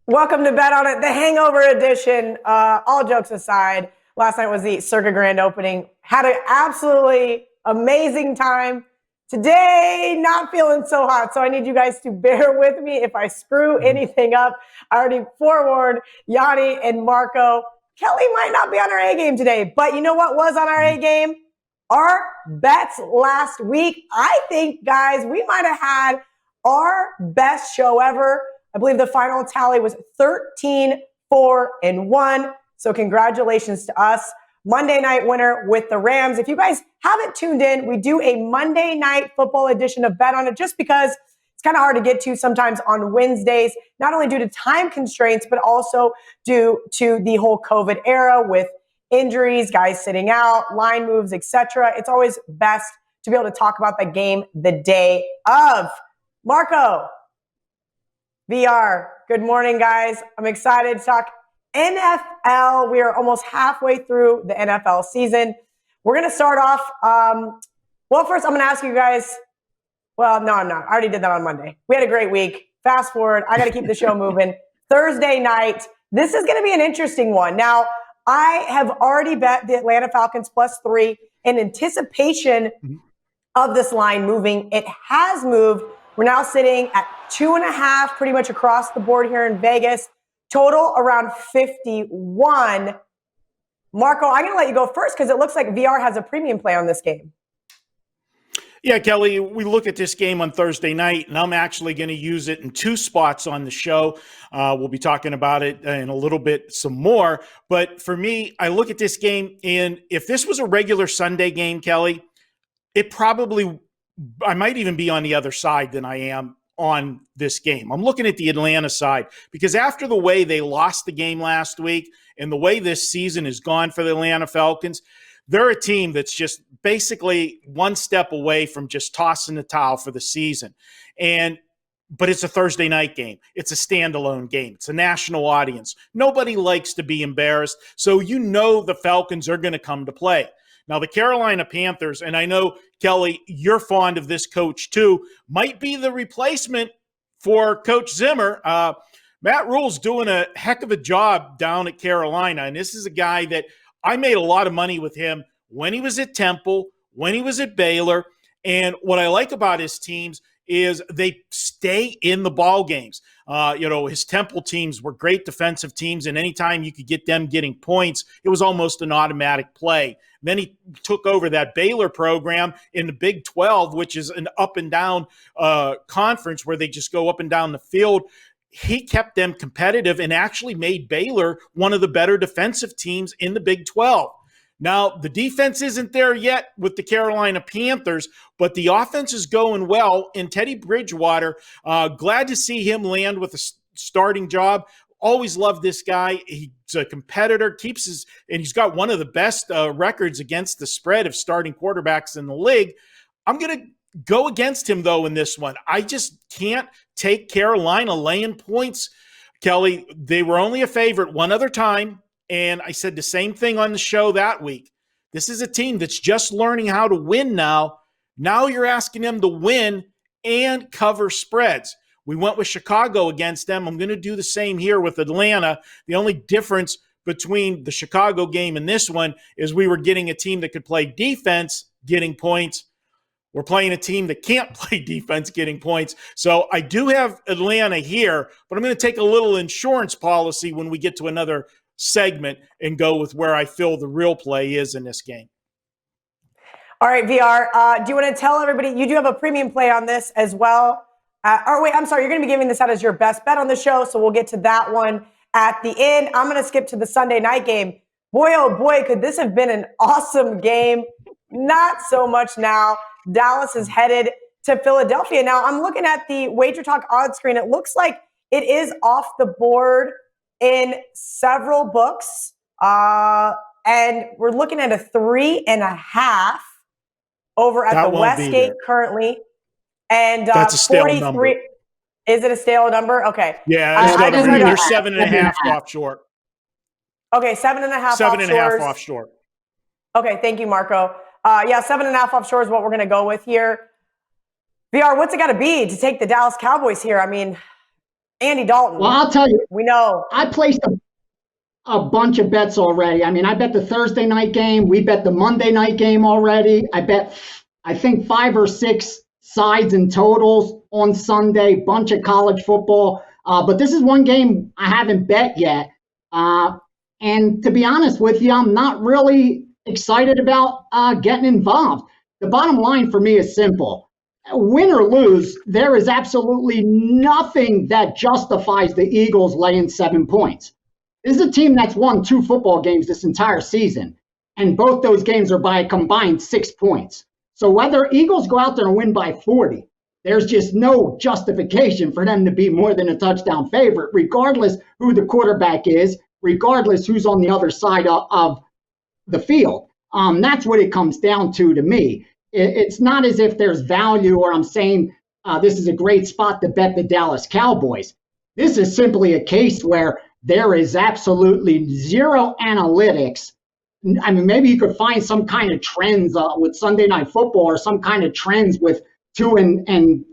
Welcome to Bet On It, the hangover edition. All jokes aside, last night was the Circa Grand opening. Had an absolutely amazing time. Today, not feeling so hot, so I need you guys to bear with me if I screw anything up. I already forewarned Gianni and Marco. Kelly might not be on our A game today, but you know what was on our A game? Our bets last week. I think, guys, we might have had our best show ever. I believe the final tally was 13-4-1. So congratulations to us. Monday night winner with the Rams. If you guys haven't tuned in, we do a Monday night football edition of Bet On It just because it's kind of hard to get to sometimes on Wednesdays, not only due to time constraints, but also due to the whole COVID era with injuries, guys sitting out, line moves, etc. It's always best to be able to talk about the game the day of. Marco, VR, good morning, guys. I'm excited to talk NFL. We are almost halfway through the NFL season. We're going to start off. First, I'm going to ask you guys. Well, no, I'm not. I already did that on Monday. We had a great week. Fast forward. I got to keep the show moving. Thursday night. This is going to be an interesting one. Now, I have already bet the Atlanta Falcons +3 in anticipation of this line moving. It has moved. We're now sitting at 2.5 pretty much across the board here in Vegas. Total around 51. Marco, I'm going to let you go first because it looks like VR has a premium play on this game. Yeah, Kelly, we look at this game on Thursday night, and I'm actually going to use it in two spots on the show. We'll be talking about it in a little bit some more. But for me, I look at this game, and if this was a regular Sunday game, Kelly, I might even be on the other side than I am on this game. I'm looking at the Atlanta side because after the way they lost the game last week and the way this season has gone for the Atlanta Falcons, they're a team that's just basically one step away from just tossing the towel for the season. But it's a Thursday night game. It's a standalone game. It's a national audience. Nobody likes to be embarrassed. So the Falcons are going to come to play. Now, the Carolina Panthers, and I know, Kelly, you're fond of this coach too, might be the replacement for Coach Zimmer. Matt Rule's doing a heck of a job down at Carolina, and this is a guy that I made a lot of money with him when he was at Temple, when he was at Baylor, and what I like about his teams is they stay in the ball games. His Temple teams were great defensive teams, and anytime you could get them getting points, it was almost an automatic play. Then he took over that Baylor program in the Big 12, which is an up and down conference where they just go up and down the field. He kept them competitive and actually made Baylor one of the better defensive teams in the Big 12. Now, the defense isn't there yet with the Carolina Panthers, but the offense is going well. And Teddy Bridgewater, glad to see him land with a starting job. Always loved this guy. He's a competitor, and he's got one of the best records against the spread of starting quarterbacks in the league. I'm going to go against him, though, in this one. I just can't take Carolina laying points. Kelly, they were only a favorite one other time. And I said the same thing on the show that week. This is a team that's just learning how to win now. Now you're asking them to win and cover spreads. We went with Chicago against them. I'm going to do the same here with Atlanta. The only difference between the Chicago game and this one is we were getting a team that could play defense, getting points. We're playing a team that can't play defense, getting points. So I do have Atlanta here, but I'm going to take a little insurance policy when we get to another segment and go with where I feel the real play is in this game. All right, VR, do you want to tell everybody, you do have a premium play on this as well. I'm sorry, you're going to be giving this out as your best bet on the show, so we'll get to that one at the end. I'm going to skip to the Sunday night game. Boy, oh boy, could this have been an awesome game. Not so much now. Dallas is headed to Philadelphia. Now, I'm looking at the Wager Talk odds screen. It looks like it is off the board in several books. And we're looking at a 3.5 over at the Westgate currently. And that's a stale number. Is it a stale number? Okay. Yeah, you're 7.5 off short. Okay, 7.5 7.5 offshore. Okay, thank you, Marco. 7.5 offshore is what we're going to go with here. VR, what's it got to be to take the Dallas Cowboys here? I mean, Andy Dalton. Well, I'll tell you, We know. I placed a bunch of bets already. I mean, I bet the Thursday night game. We bet the Monday night game already. I think 5 or 6 sides and totals on Sunday, bunch of college football. But this is one game I haven't bet yet. And to be honest with you, I'm not really excited about getting involved. The bottom line for me is simple. Win or lose, there is absolutely nothing that justifies the Eagles laying 7 points. This is a team that's won 2 football games this entire season, and both those games are by a combined 6 points. So whether Eagles go out there and win by 40, there's just no justification for them to be more than a touchdown favorite, regardless who the quarterback is, regardless who's on the other side of the field. That's what it comes down to me. It's not as if there's value or I'm saying this is a great spot to bet the Dallas Cowboys. This is simply a case where there is absolutely zero analytics. I mean, maybe you could find some kind of trends with Sunday Night Football or some kind of trends with 2 and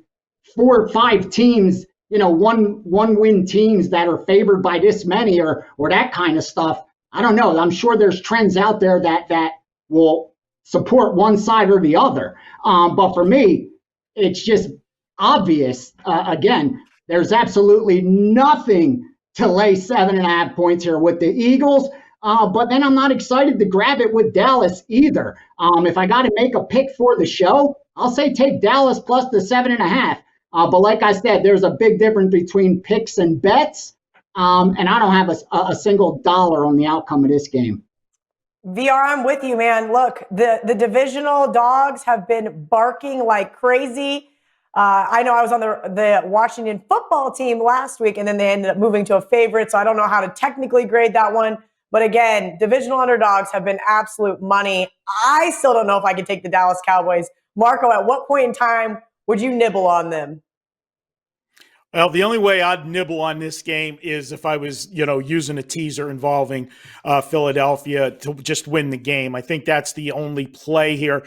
4 or 5 teams, one win teams that are favored by this many or that kind of stuff. I don't know. I'm sure there's trends out there that will support one side or the other. But for me, it's just obvious. Again, there's absolutely nothing to lay 7.5 points here with the Eagles. But then I'm not excited to grab it with Dallas either. If I got to make a pick for the show, I'll say take Dallas plus the 7.5. But like I said, there's a big difference between picks and bets. And I don't have a single dollar on the outcome of this game. VR, I'm with you, man. Look, the divisional dogs have been barking like crazy. I know I was on the Washington football team last week, and then they ended up moving to a favorite, so I don't know how to technically grade that one. But again, divisional underdogs have been absolute money. I still don't know if I could take the Dallas Cowboys. Marco, at what point in time would you nibble on them? Well, the only way I'd nibble on this game is if I was, using a teaser involving Philadelphia to just win the game. I think that's the only play here.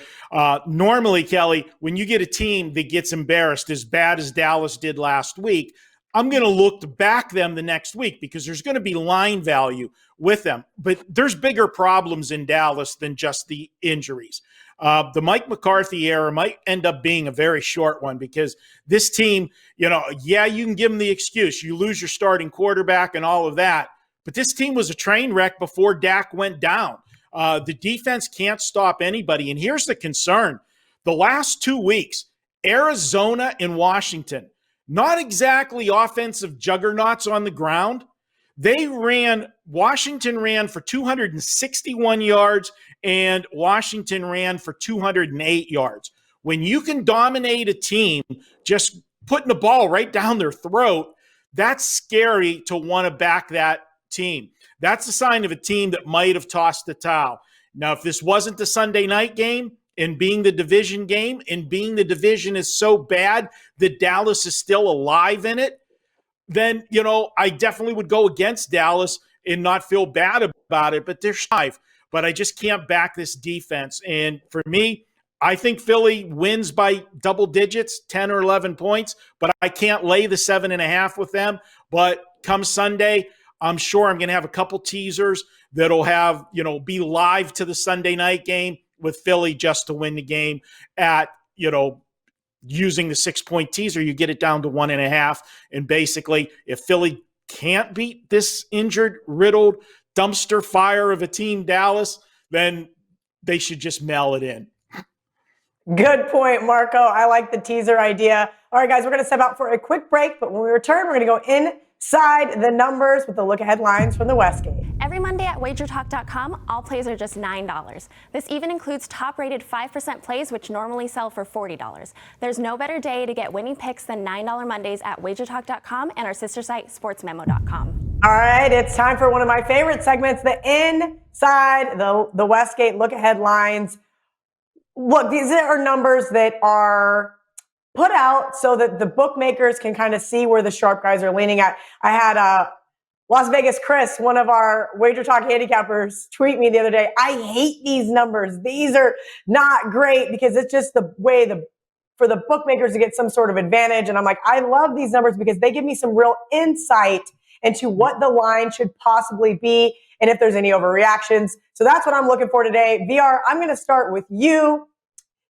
Normally, Kelly, when you get a team that gets embarrassed as bad as Dallas did last week, I'm going to look to back them the next week because there's going to be line value with them. But there's bigger problems in Dallas than just the injuries. The Mike McCarthy era might end up being a very short one because this team, you can give them the excuse. You lose your starting quarterback and all of that. But this team was a train wreck before Dak went down. The defense can't stop anybody. And here's the concern. The last 2 weeks, Arizona and Washington, not exactly offensive juggernauts on the ground. Washington ran for 261 yards and Washington ran for 208 yards. When you can dominate a team just putting the ball right down their throat, that's scary to want to back that team. That's a sign of a team that might have tossed the towel. Now, if this wasn't the Sunday night game and being the division game and being the division is so bad that Dallas is still alive in it, then, I definitely would go against Dallas and not feel bad about it. But they're 5. But I just can't back this defense. And for me, I think Philly wins by double digits, 10 or 11 points. But I can't lay the 7.5 with them. But come Sunday, I'm sure I'm going to have a couple teasers that'll have, be live to the Sunday night game with Philly just to win the game at, using the 6-point teaser, you get it down to 1.5. And basically, if Philly can't beat this injured, riddled dumpster fire of a team, Dallas, then they should just mail it in. Good point, Marco. I like the teaser idea. All right, guys, we're going to step out for a quick break, but when we return, we're going to go inside the numbers with a look at headlines from the Westgate. Every Monday at wagertalk.com, all plays are just $9. This even includes top-rated 5% plays, which normally sell for $40. There's no better day to get winning picks than $9 Mondays at wagertalk.com and our sister site, sportsmemo.com. All right, it's time for one of my favorite segments, the Inside the Westgate look at headlines. Look, these are numbers that are put out so that the bookmakers can kind of see where the sharp guys are leaning at. I had Las Vegas Chris, one of our Wager Talk handicappers, tweet me the other day. I hate these numbers. These are not great because it's just the way the for the bookmakers to get some sort of advantage. And I'm like, I love these numbers because they give me some real insight into what the line should possibly be and if there's any overreactions. So that's what I'm looking for today. VR, I'm going to start with you.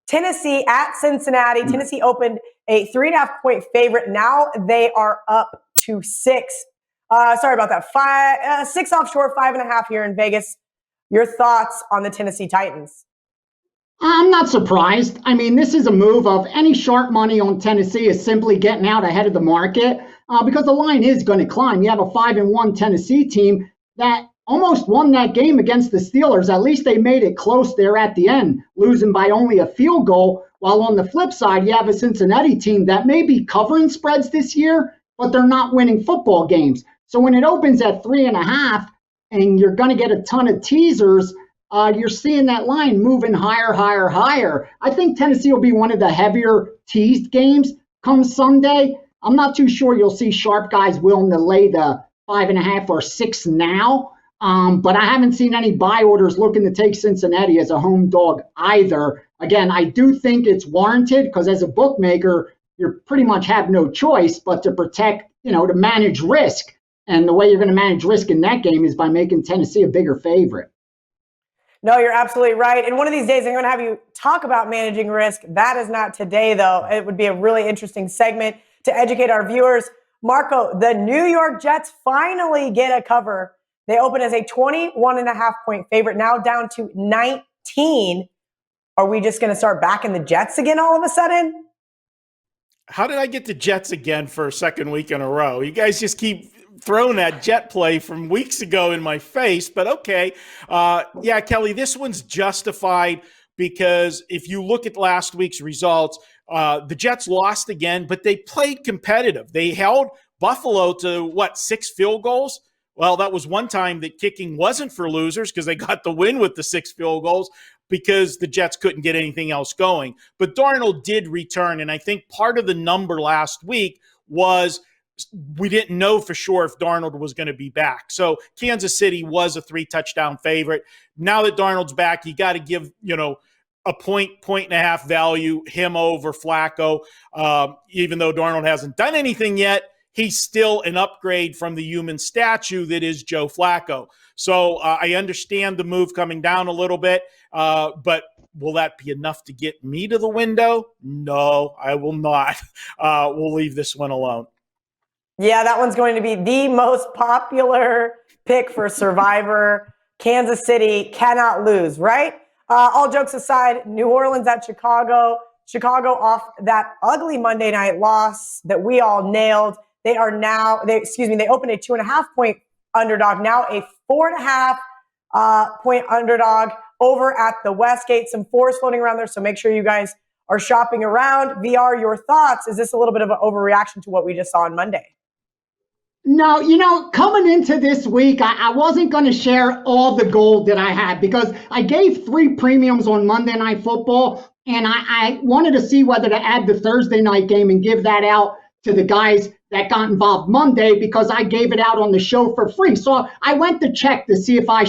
Tennessee at Cincinnati. Tennessee opened a 3.5-point favorite. Now they are up to 6. Sorry about that. 6 offshore, 5.5 here in Vegas. Your thoughts on the Tennessee Titans? I'm not surprised. I mean, this is a move of any sharp money on Tennessee is simply getting out ahead of the market because the line is going to climb. You have a 5-1 Tennessee team that almost won that game against the Steelers. At least they made it close there at the end, losing by only a field goal. While on the flip side, you have a Cincinnati team that may be covering spreads this year, but they're not winning football games. So when it opens at 3.5 and you're going to get a ton of teasers, you're seeing that line moving higher, higher, higher. I think Tennessee will be one of the heavier teased games come Sunday. I'm not too sure you'll see sharp guys willing to lay the 5.5 or 6 now. But I haven't seen any buy orders looking to take Cincinnati as a home dog either. Again, I do think it's warranted because as a bookmaker, you pretty much have no choice but to protect, to manage risk. And the way you're going to manage risk in that game is by making Tennessee a bigger favorite. No, you're absolutely right. And one of these days, I'm going to have you talk about managing risk. That is not today, though. It would be a really interesting segment to educate our viewers. Marco, the New York Jets finally get a cover. They open as a 21.5-point favorite, now down to 19. Are we just going to start backing the Jets again all of a sudden? How did I get the Jets again for a second week in a row? You guys just keep throwing that Jet play from weeks ago in my face, but okay. Yeah, Kelly, this one's justified because if you look at last week's results, the Jets lost again, but they played competitive. They held Buffalo to, 6 field goals? Well, that was one time that kicking wasn't for losers because they got the win with the 6 field goals because the Jets couldn't get anything else going. But Darnold did return, and I think part of the number last week was we didn't know for sure if Darnold was going to be back. So Kansas City was a 3-touchdown favorite. Now that Darnold's back, you got to give, a point and a half value him over Flacco. Even though Darnold hasn't done anything yet, he's still an upgrade from the human statue that is Joe Flacco. So I understand the move coming down a little bit, but will that be enough to get me to the window? No, I will not. We'll leave this one alone. Yeah, that one's going to be the most popular pick for Survivor. Kansas City cannot lose, right? All jokes aside, New Orleans at Chicago. Chicago off that ugly Monday night loss that we all nailed. They opened a 2.5-point underdog, now a 4.5-point underdog over at the Westgate. Some 4s floating around there, so make sure you guys are shopping around. VR, your thoughts? Is this a little bit of an overreaction to what we just saw on Monday? No, coming into this week, I wasn't going to share all the gold that I had because I gave 3 premiums on Monday Night Football, and I wanted to see whether to add the Thursday night game and give that out to the guys that got involved Monday because I gave it out on the show for free. So I went to check to see if I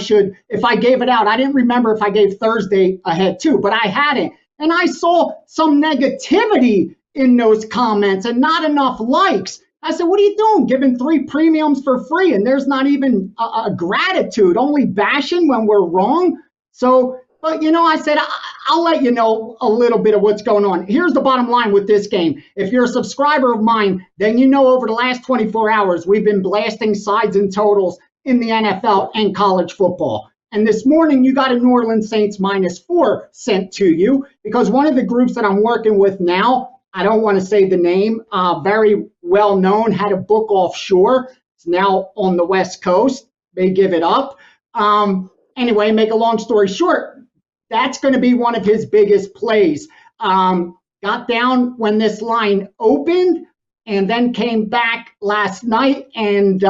gave it out. I didn't remember if I gave Thursday ahead too, but I hadn't. And I saw some negativity in those comments and not enough likes. I said, what are you doing giving 3 premiums for free? And there's not even a gratitude, only bashing when we're wrong. So, but I said, I'll let you know a little bit of what's going on. Here's the bottom line with this game. If you're a subscriber of mine, then over the last 24 hours, we've been blasting sides and totals in the NFL and college football. And this morning, you got a New Orleans Saints -4 sent to you because one of the groups that I'm working with now, I don't want to say the name, very well known, had a book offshore. It's now on the West Coast. They give it up. Anyway, make a long story short, that's going to be one of his biggest plays. Got down when this line opened and then came back last night and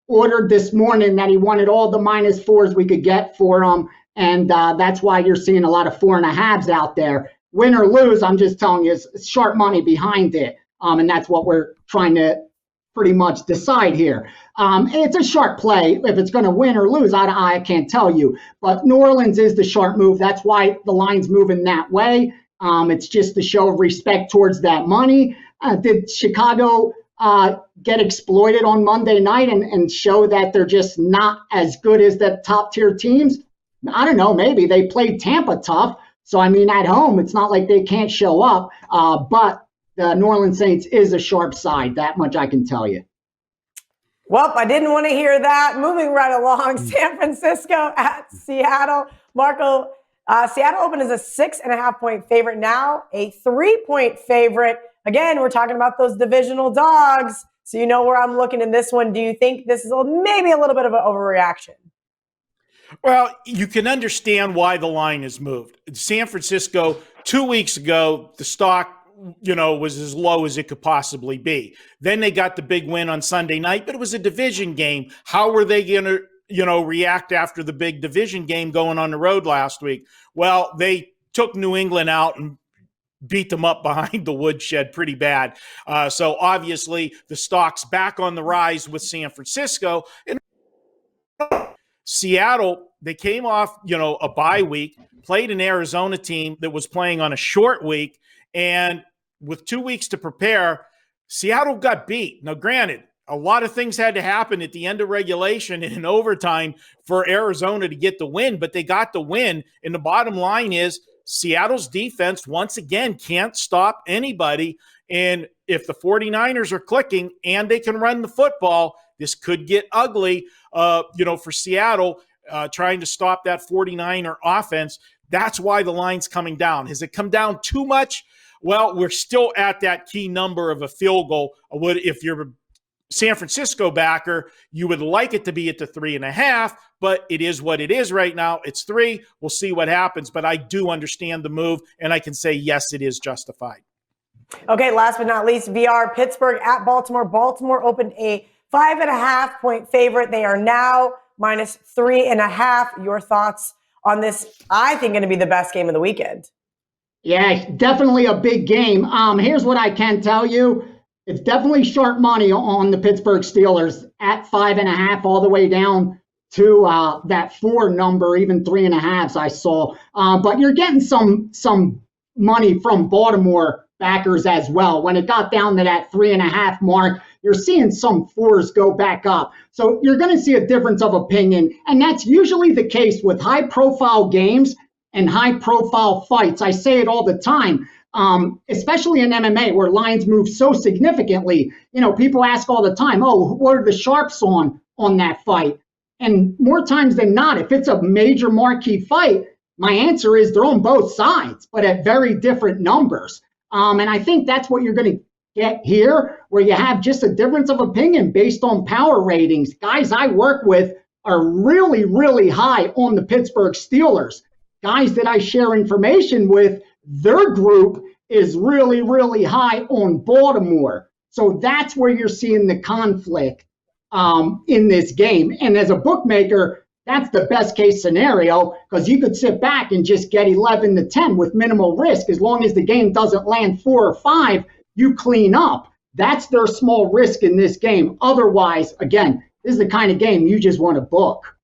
ordered this morning that he wanted all the -4s we could get for him. And that's why you're seeing a lot of 4.5s out there. Win or lose, I'm just telling you, it's sharp money behind it. And that's what we're trying to pretty much decide here. It's a sharp play. If it's going to win or lose, I can't tell you. But New Orleans is the sharp move. That's why the line's moving that way. It's just to show respect towards that money. Did Chicago get exploited on Monday night and show that they're just not as good as the top tier teams? I don't know. Maybe they played Tampa tough. So, I mean, at home, it's not like they can't show up. But the New Orleans Saints is a sharp side. That much I can tell you. Well, I didn't want to hear that. Moving right along, San Francisco at Seattle. Marco, Seattle opened as a 6.5-point favorite, now a 3-point favorite. Again, we're talking about those divisional dogs. So you know where I'm looking in this one. Do you think this is maybe a little bit of an overreaction? Well, you can understand why the line has moved. San Francisco, 2 weeks ago, the stock was as low as it could possibly be. Then they got the big win on Sunday night, but it was a division game. How were they going to, react after the big division game going on the road last week? Well, they took New England out and beat them up behind the woodshed pretty bad. So obviously the stock's back on the rise with San Francisco. And Seattle, they came off, a bye week, played an Arizona team that was playing on a short week, and with 2 weeks to prepare, Seattle got beat. Now, granted, a lot of things had to happen at the end of regulation and in overtime for Arizona to get the win, but they got the win. And the bottom line is Seattle's defense, once again, can't stop anybody. And if the 49ers are clicking and they can run the football, this could get ugly, for Seattle trying to stop that 49er offense. That's why the line's coming down. Has it come down too much? Well, we're still at that key number of a field goal. If you're a San Francisco backer, you would like it to be at the 3.5, but it is what it is right now. It's 3. We'll see what happens, but I do understand the move, and I can say, yes, it is justified. Okay, last but not least, VR, Pittsburgh at Baltimore. Baltimore opened a 5.5-point favorite. They are now minus 3.5. Your thoughts on this, I think, going to be the best game of the weekend? Yeah, definitely a big game. Here's what I can tell you. It's definitely sharp money on the Pittsburgh Steelers at 5.5 all the way down to that 4 number, even 3.5s I saw. But you're getting some money from Baltimore backers as well. When it got down to that 3.5 mark, you're seeing some 4s go back up. So you're going to see a difference of opinion. And that's usually the case with high-profile games and high-profile fights. I say it all the time, especially in MMA where lines move so significantly. People ask all the time, oh, what are the sharps on that fight? And more times than not, if it's a major marquee fight, my answer is they're on both sides, but at very different numbers. And I think that's what you're going to get here, where you have just a difference of opinion based on power ratings. Guys I work with are really, really high on the Pittsburgh Steelers. Guys that I share information with, their group is really, really high on Baltimore. So that's where you're seeing the conflict in this game. And as a bookmaker, that's the best case scenario, because you could sit back and just get 11-10 with minimal risk. As long as the game doesn't land 4 or 5, you clean up. That's their small risk in this game. Otherwise, again, this is the kind of game you just want to book.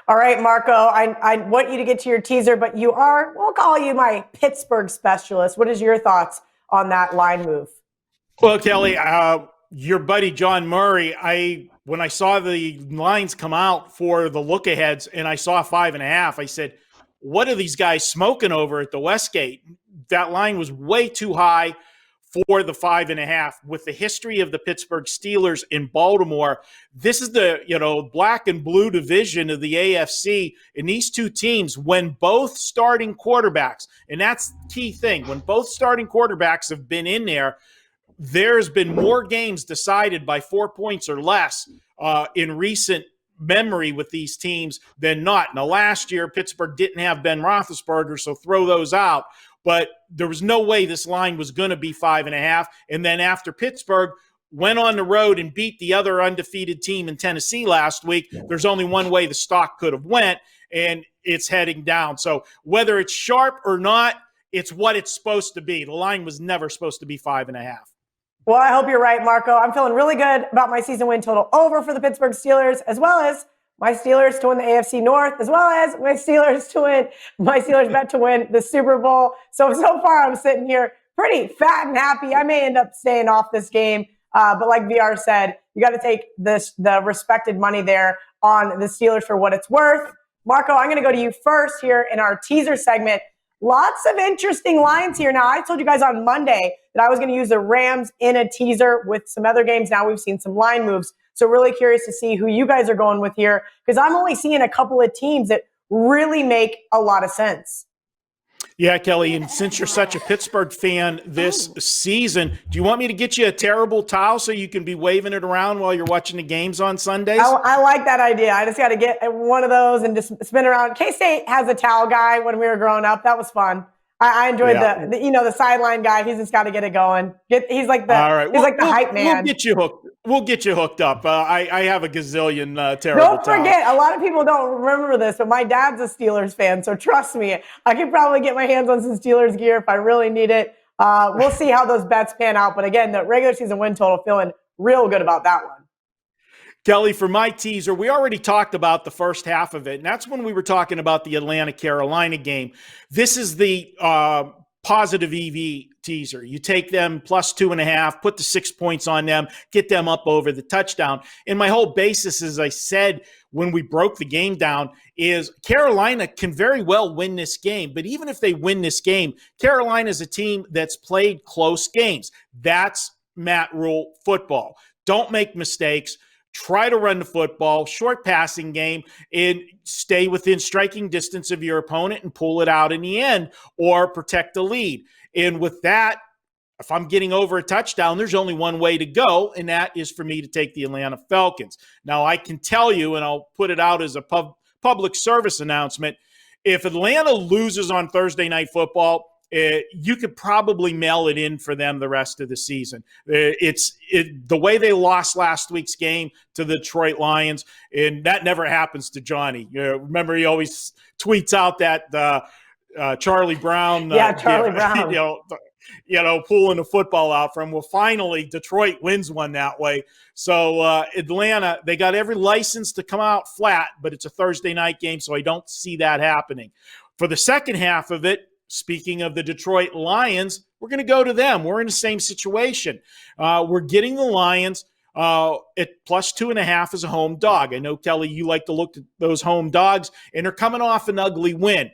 All right, Marco, I want you to get to your teaser, but we'll call you my Pittsburgh specialist. What is your thoughts on that line move? Well, Kelly, your buddy John Murray, when I saw the lines come out for the look-aheads and I saw 5.5, I said, what are these guys smoking over at the Westgate? That line was way too high for the 5.5. With the history of the Pittsburgh Steelers in Baltimore, this is the black and blue division of the AFC, and these two teams, when both starting quarterbacks, and that's the key thing, when both starting quarterbacks have been in there, there's been more games decided by 4 points or less in recent memory with these teams than not. Now, last year, Pittsburgh didn't have Ben Roethlisberger, so throw those out. But there was no way this line was going to be 5.5. And then after Pittsburgh went on the road and beat the other undefeated team in Tennessee last week, there's only one way the stock could have went, and it's heading down. So whether it's sharp or not, it's what it's supposed to be. The line was never supposed to be 5.5. Well, I hope you're right, Marco. I'm feeling really good about my season win total over for the Pittsburgh Steelers, as well as my Steelers to win the AFC North, as well as my Steelers bet to win the Super Bowl. So far I'm sitting here pretty fat and happy. I may end up staying off this game. But like VR said, you got to take the respected money there on the Steelers for what it's worth. Marco, I'm going to go to you first here in our teaser segment. Lots of interesting lines here. Now, I told you guys on Monday that I was going to use the Rams in a teaser with some other games. Now we've seen some line moves. So really curious to see who you guys are going with here, because I'm only seeing a couple of teams that really make a lot of sense. Yeah, Kelly, and since you're such a Pittsburgh fan this season, do you want me to get you a terrible towel so you can be waving it around while you're watching the games on Sundays? I like that idea. I just got to get one of those and just spin around. K-State has a towel guy when we were growing up. That was fun. I enjoyed the sideline guy. He's just got to get it going. He's like the hype man. We'll get you hooked up. I have a gazillion terrible Don't forget, towels. a lot of people don't remember this, but my dad's a Steelers fan, so trust me, I can probably get my hands on some Steelers gear if I really need it. We'll see how those bets pan out. But again, the regular season win total, feeling real good about that one. Kelly, for my teaser, we already talked about the first half of it, and that's when we were talking about the Atlanta-Carolina game. This is the positive EV teaser. You take them plus 2.5, put the 6 points on them, get them up over the touchdown. And my whole basis, as I said when we broke the game down, is Carolina can very well win this game. But even if they win this game, Carolina is a team that's played close games. That's Matt Rule football. Don't make mistakes. Try to run the football, short passing game, and stay within striking distance of your opponent and pull it out in the end or protect the lead. And with that, if I'm getting over a touchdown, there's only one way to go, and that is for me to take the Atlanta Falcons. Now, I can tell you, and I'll put it out as a public service announcement, if Atlanta loses on Thursday Night Football, you could probably mail it in for them the rest of the season. The way they lost last week's game to the Detroit Lions, and that never happens to Johnny. Remember, he always tweets out that Charlie Brown. Charlie Brown. Pulling the football out from. Well, finally, Detroit wins one that way. So Atlanta, they got every license to come out flat, but it's a Thursday night game, so I don't see that happening. For the second half of it, speaking of the Detroit Lions, we're going to go to them. We're in the same situation. We're getting the Lions at plus 2.5 as a home dog. I know, Kelly, you like to look at those home dogs, and they're coming off an ugly win.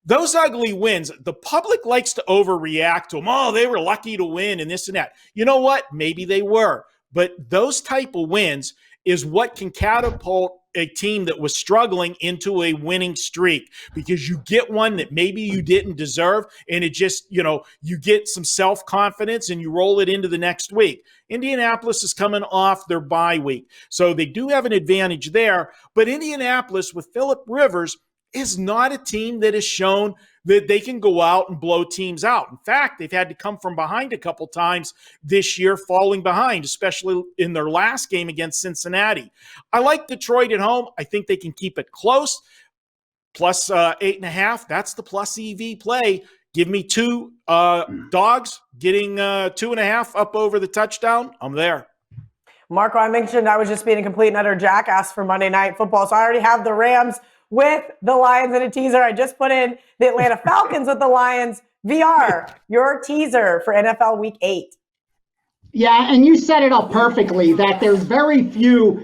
Those ugly wins, the public likes to overreact to them. Oh, they were lucky to win and this and that. You know what? Maybe they were. But those type of wins is what can catapult a team that was struggling into a winning streak, because you get one that maybe you didn't deserve, and it just, you get some self-confidence and you roll it into the next week. Indianapolis is coming off their bye week, so they do have an advantage there. But Indianapolis with Phillip Rivers is not a team that has shown that they can go out and blow teams out. In fact, they've had to come from behind a couple times this year, falling behind, especially in their last game against Cincinnati. I like Detroit at home. I think they can keep it close. Plus 8.5, that's the plus EV play. Give me two dogs getting 2.5 up over the touchdown. I'm there. Marco, I mentioned I was just being a complete and utter jackass for Monday Night Football, so I already have the Rams with the Lions in a teaser. I just put in the Atlanta Falcons with the Lions. VR, your teaser for NFL Week 8. Yeah, and you set it up perfectly that there's very few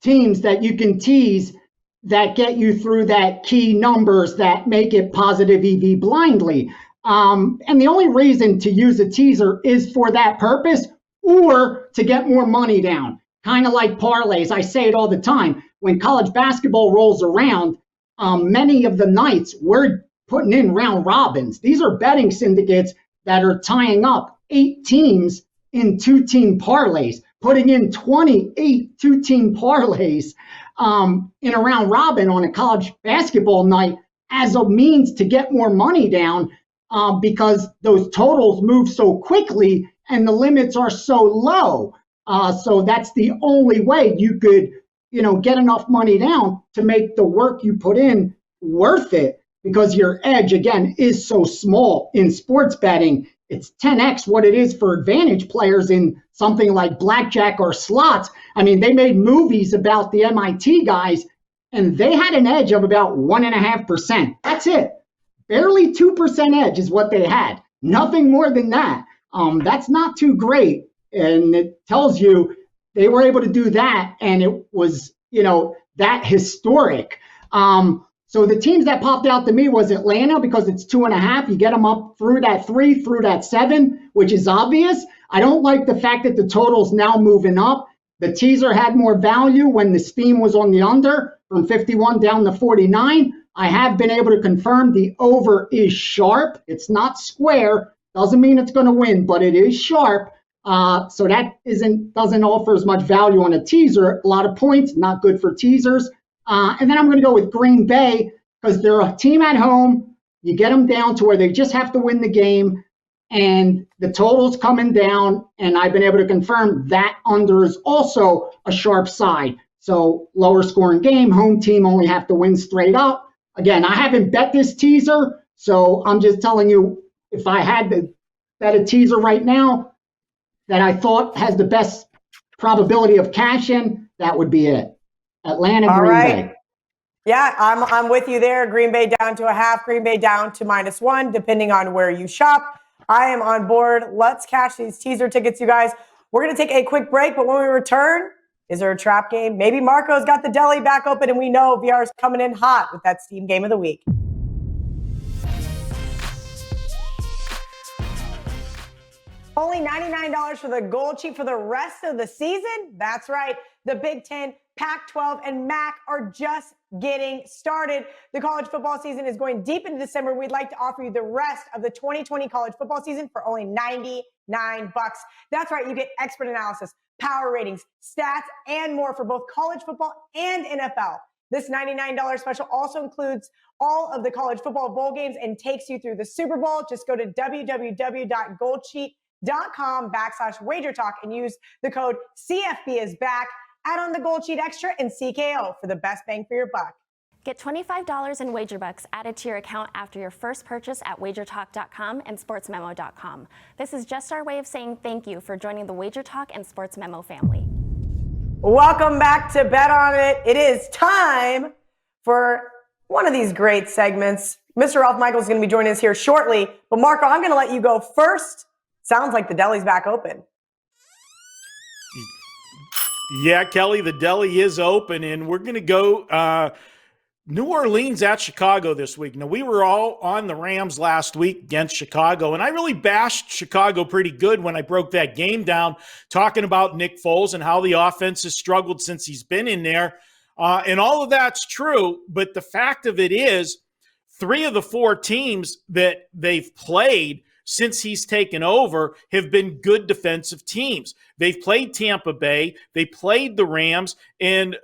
teams that you can tease that get you through that key numbers that make it positive EV blindly. And the only reason to use a teaser is for that purpose or to get more money down. Kind of like parlays. I say it all the time. When college basketball rolls around, many of the nights we're putting in round robins. These are betting syndicates that are tying up 8 teams in 2-team parlays, putting in 28 2-team parlays in a round robin on a college basketball night as a means to get more money down because those totals move so quickly and the limits are so low. So that's the only way you could get enough money down to make the work you put in worth it, because your edge, again, is so small in sports betting. it's 10x what it is for advantage players in something like blackjack or slots. I mean, they made movies about the MIT guys, and they had an edge of about 1.5%. That's it. Barely 2% edge is what they had. Nothing more than that. That's not too great. And it tells you they were able to do that, and it was, that historic. So the teams that popped out to me was Atlanta, because it's 2.5. You get them up through that 3, through that 7, which is obvious. I don't like the fact that the total's now moving up. The teaser had more value when the steam was on the under, from 51 down to 49. I have been able to confirm the over is sharp. It's not square. Doesn't mean it's going to win, but it is sharp. So that doesn't offer as much value on a teaser. A lot of points, not good for teasers. And then I'm going to go with Green Bay, because they're a team at home. You get them down to where they just have to win the game, and the total's coming down, and I've been able to confirm that under is also a sharp side. So lower scoring game, home team only have to win straight up. Again, I haven't bet this teaser, so I'm just telling you, if I had to bet a teaser right now that I thought has the best probability of cashing, that would be it. Atlanta, Green Bay. Yeah, I'm with you there. Green Bay down to 0.5, Green Bay down to -1, depending on where you shop. I am on board. Let's cash these teaser tickets, you guys. We're going to take a quick break, but when we return, is there a trap game? Maybe Marco's got the deli back open, and we know VR is coming in hot with that Steam Game of the Week. Only $99 for the gold sheet for the rest of the season? That's right. The Big Ten, Pac-12, and MAC are just getting started. The college football season is going deep into December. We'd like to offer you the rest of the 2020 college football season for only $99. That's right. You get expert analysis, power ratings, stats, and more for both college football and NFL. This $99 special also includes all of the college football bowl games and takes you through the Super Bowl. Just go to www.goldsheet.com/wager talk and use the code CFB is back. Add on the Gold Sheet Extra and CKO for the best bang for your buck. Get $25 in wager bucks added to your account after your first purchase at wagertalk.com and sportsmemo.com. This is just our way of saying thank you for joining the Wager Talk and Sports Memo family. Welcome back to Bet On It. It is time for one of these great segments. Mr. Ralph Michaels is going to be joining us here shortly. But Marco, I'm going to let you go first. Sounds like the deli's back open. Yeah, Kelly, the deli is open, and we're going to go New Orleans at Chicago this week. Now, we were all on the Rams last week against Chicago, and I really bashed Chicago pretty good when I broke that game down, talking about Nick Foles and how the offense has struggled since he's been in there. And all of that's true, but the fact of it is 3 of the 4 teams that they've played since he's taken over have been good defensive teams. They've played Tampa Bay, they played the Rams, and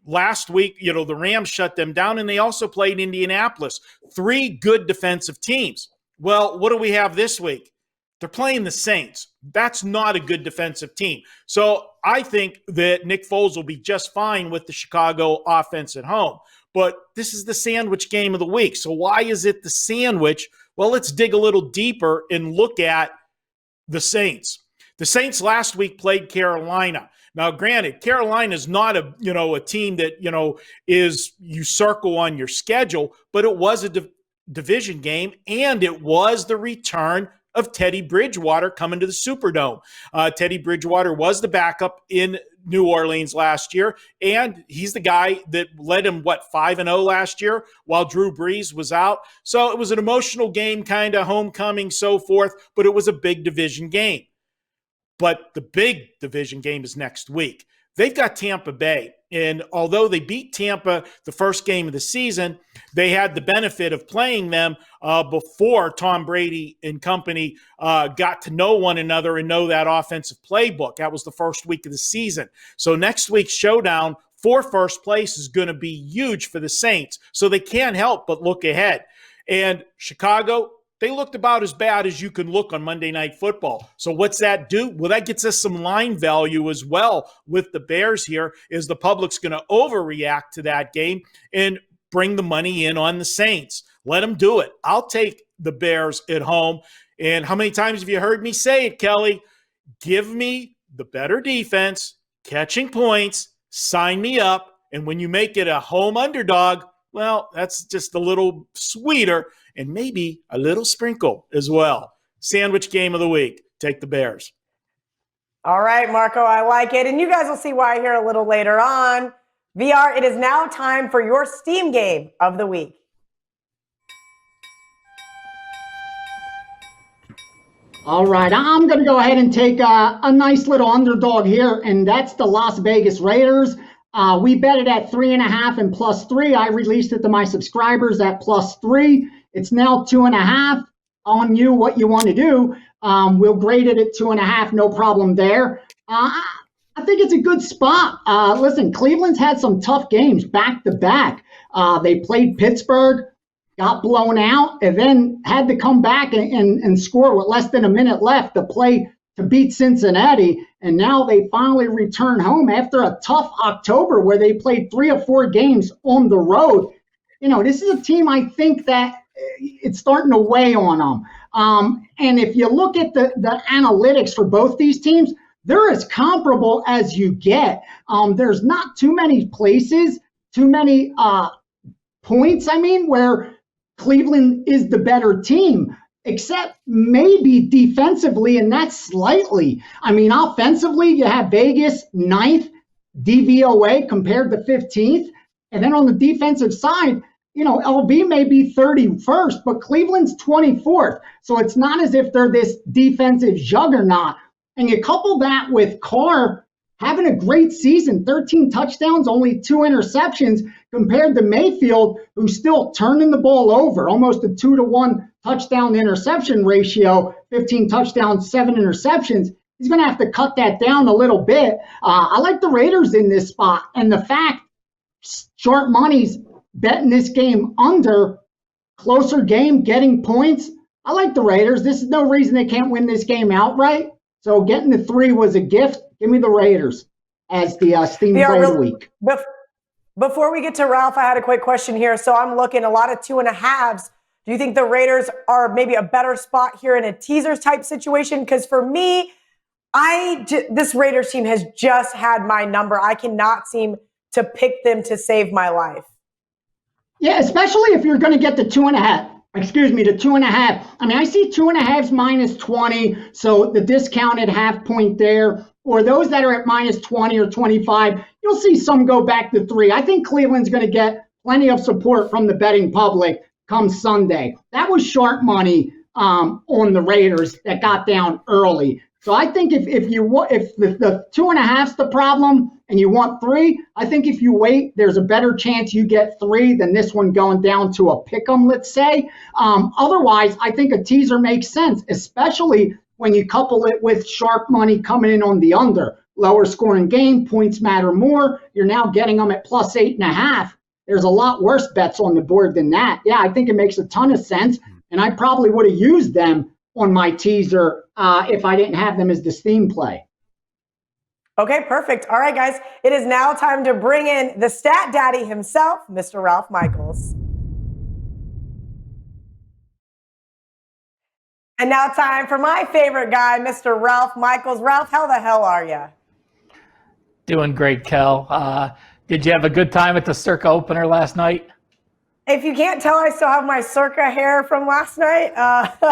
last week, the Rams shut them down, and they also played Indianapolis. 3 good defensive teams. Well, what do we have this week? They're playing the Saints. That's not a good defensive team. So I think that Nick Foles will be just fine with the Chicago offense at home. But this is the sandwich game of the week. So why is it the sandwich? Well, let's dig a little deeper and look at the Saints. The Saints last week played Carolina. Now, granted, Carolina is not a team that, is you circle on your schedule, but it was a division game, and it was the return of Teddy Bridgewater coming to the Superdome. Teddy Bridgewater was the backup in New Orleans last year, and he's the guy that led him, 5-0 last year while Drew Brees was out. So it was an emotional game, kind of homecoming, so forth, but it was a big division game. But the big division game is next week. They've got Tampa Bay, and although they beat Tampa the first game of the season, they had the benefit of playing them before Tom Brady and company got to know one another and know that offensive playbook. That was the first week of the season. So next week's showdown for first place is going to be huge for the Saints. So they can't help but look ahead. And Chicago, they looked about as bad as you can look on Monday Night Football. So what's that do? Well, that gets us some line value as well with the Bears here, is the public's going to overreact to that game and bring the money in on the Saints. Let them do it. I'll take the Bears at home. And how many times have you heard me say it, Kelly? Give me the better defense, catching points, sign me up. And when you make it a home underdog, well, that's just a little sweeter and maybe a little sprinkle as well. Sandwich game of the week. Take the Bears. All right, Marco, I like it. And you guys will see why here a little later on. VR, it is now time for your Steam game of the week. All right, I'm going to go ahead and take a nice little underdog here, and that's the Las Vegas Raiders. We bet it at 3.5 and +3. I released it to my subscribers at +3. It's now 2.5. On you, what you want to do. We'll grade it at 2.5, no problem there. I think it's a good spot. Listen, Cleveland's had some tough games back to back. They played Pittsburgh, got blown out, and then had to come back and score with less than a minute left to beat Cincinnati. And now they finally return home after a tough October where they played 3 or 4 games on the road. You know, this is a team I think that it's starting to weigh on them. And if you look at the analytics for both these teams, they're as comparable as you get. There's not too many places, too many points, where Cleveland is the better team, except maybe defensively, and that's slightly. Offensively, you have Vegas 9th DVOA compared to 15th. And then on the defensive side, LV may be 31st, but Cleveland's 24th. So it's not as if they're this defensive juggernaut. And you couple that with Carr having a great season, 13 touchdowns, only 2 interceptions, compared to Mayfield, who's still turning the ball over, almost a 2-to-1 touchdown interception ratio, 15 touchdowns, 7 interceptions. He's going to have to cut that down a little bit. I like the Raiders in this spot. And the fact short money's betting this game under, closer game, getting points. I like the Raiders. This is no reason they can't win this game outright. So getting the 3 was a gift. Give me the Raiders as the Steam play of the week. Before we get to Ralph, I had a quick question here. So I'm looking a lot of 2.5s. Do you think the Raiders are maybe a better spot here in a teasers type situation? Because for me, this Raiders team has just had my number. I cannot seem to pick them to save my life. Yeah, especially if you're going to get the 2.5. The 2.5. I see 2.5s -20, so the discounted half point there. Or those that are at -20 or 25, you'll see some go back to 3. I think Cleveland's going to get plenty of support from the betting public come Sunday. That was sharp money on the Raiders that got down early. So I think if the 2.5's the problem and you want 3, I think if you wait, there's a better chance you get 3 than this one going down to a pick'em, let's say. Otherwise, I think a teaser makes sense, especially when you couple it with sharp money coming in on the under. Lower scoring game, points matter more. You're now getting them at +8.5. There's a lot worse bets on the board than that. Yeah, I think it makes a ton of sense, and I probably would have used them on my teaser if I didn't have them as the Steam play. Okay, perfect. All right, guys, it is now time to bring in the stat daddy himself, Mr. Ralph Michaels. And now time for my favorite guy, Mr. Ralph Michaels. Ralph, how the hell are you? Doing great, Kel. Did you have a good time at the Circa opener last night? If you can't tell, I still have my Circa hair from last night.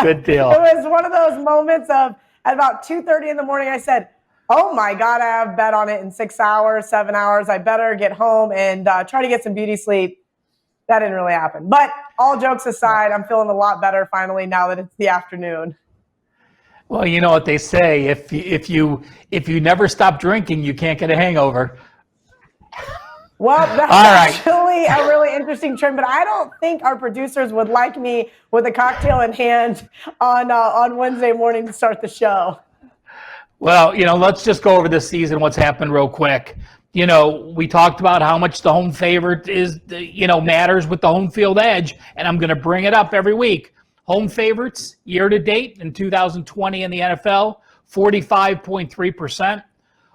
Good deal. It was one of those moments of, at about 2:30 in the morning, I said, oh my God, I have bet on it in 6 hours, 7 hours. I better get home and try to get some beauty sleep. That didn't really happen. But all jokes aside, I'm feeling a lot better finally now that it's the afternoon. Well, you know what they say, if you never stop drinking, you can't get a hangover. Well, that's right. Actually a really interesting trend, but I don't think our producers would like me with a cocktail in hand on Wednesday morning to start the show. Well, let's just go over this season, what's happened real quick. We talked about how much the home favorite is, matters with the home field edge, and I'm going to bring it up every week. Home favorites year to date in 2020 in the NFL, 45.3%.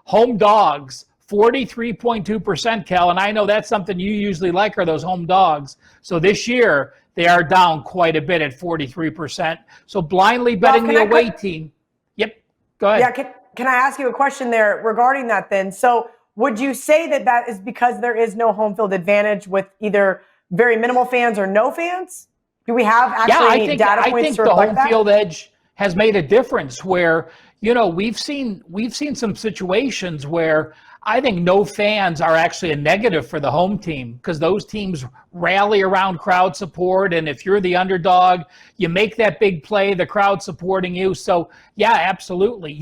Home dogs, 43.2%, Kel, and I know that's something you usually like are those home dogs. So this year, they are down quite a bit at 43%. So blindly betting the away team. Yep, go ahead. Yeah, can I ask you a question there regarding that then? So would you say that is because there is no home field advantage with either very minimal fans or no fans? Do we have actually any data points to reflect that? I think the home field edge has made a difference where, we've seen some situations where I think no fans are actually a negative for the home team because those teams rally around crowd support. And if you're the underdog, you make that big play, the crowd supporting you. So yeah, absolutely.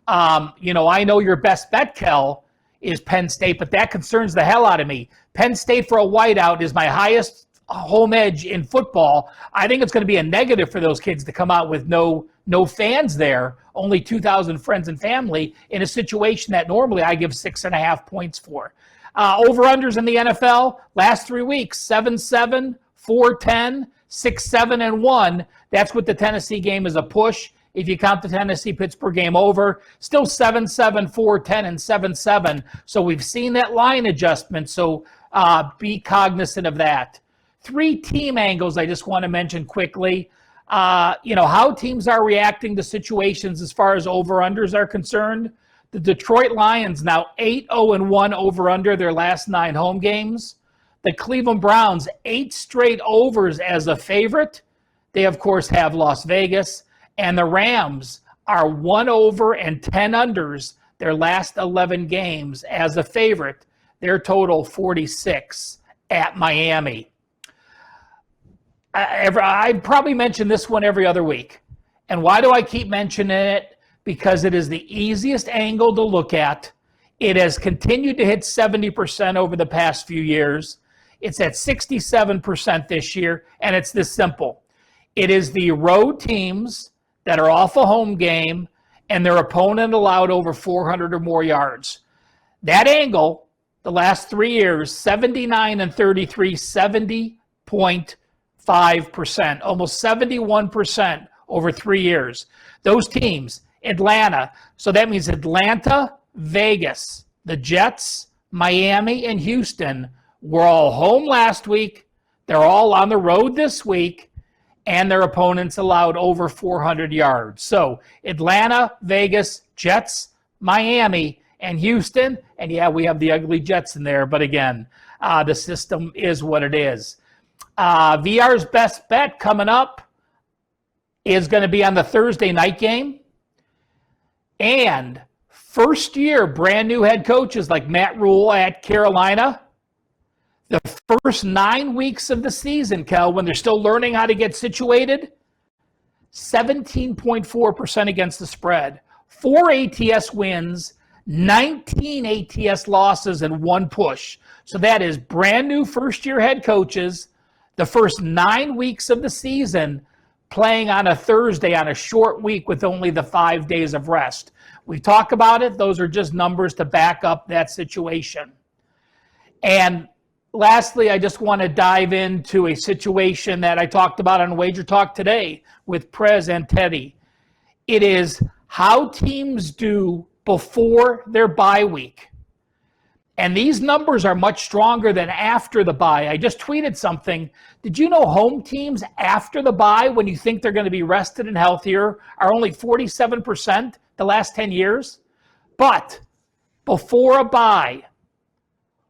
I know your best bet, Kel, is Penn State, but that concerns the hell out of me. Penn State for a whiteout is my highest home edge in football. I think it's going to be a negative for those kids to come out with no fans there, only 2,000 friends and family in a situation that normally I give 6.5 points for. Over-unders in the NFL, last 3 weeks, 7-7, 4-10, 6-7, and 1. That's what the Tennessee game is a push. If you count the Tennessee-Pittsburgh game over, still 7-7, 4-10, and 7-7. So we've seen that line adjustment, so be cognizant of that. 3 team angles I just want to mention quickly. How teams are reacting to situations as far as over-unders are concerned. The Detroit Lions now 8-0-1 over-under their last 9 home games. The Cleveland Browns 8 straight overs as a favorite. They, of course, have Las Vegas. And the Rams are 1 over and 10 unders their last 11 games as a favorite. Their total 46 at Miami. I probably mention this one every other week. And why do I keep mentioning it? Because it is the easiest angle to look at. It has continued to hit 70% over the past few years. It's at 67% this year, and it's this simple. It is the road teams that are off a home game and their opponent allowed over 400 or more yards. That angle, the last 3 years, 79 and 33, 70.5%, almost 71% over 3 years. Those teams, Atlanta, so that means Atlanta, Vegas, the Jets, Miami, and Houston were all home last week. They're all on the road this week, and their opponents allowed over 400 yards. So Atlanta, Vegas, Jets, Miami, and Houston. And yeah, we have the ugly Jets in there, but again, the system is what it is. VR's best bet coming up is going to be on the Thursday night game. And first year brand new head coaches like Matt Rule at Carolina, the first 9 weeks of the season, Kel, when they're still learning how to get situated, 17.4% against the spread, 4 ATS wins, 19 ATS losses, and 1 push. So that is brand new first-year head coaches, the first 9 weeks of the season, playing on a Thursday on a short week with only the 5 days of rest. We talk about it. Those are just numbers to back up that situation. And lastly, I just want to dive into a situation that I talked about on Wager Talk today with Prez and Teddy. It is how teams do before their bye week. And these numbers are much stronger than after the bye. I just tweeted something. Did you know home teams after the bye, when you think they're going to be rested and healthier, are only 47% the last 10 years? But before a bye,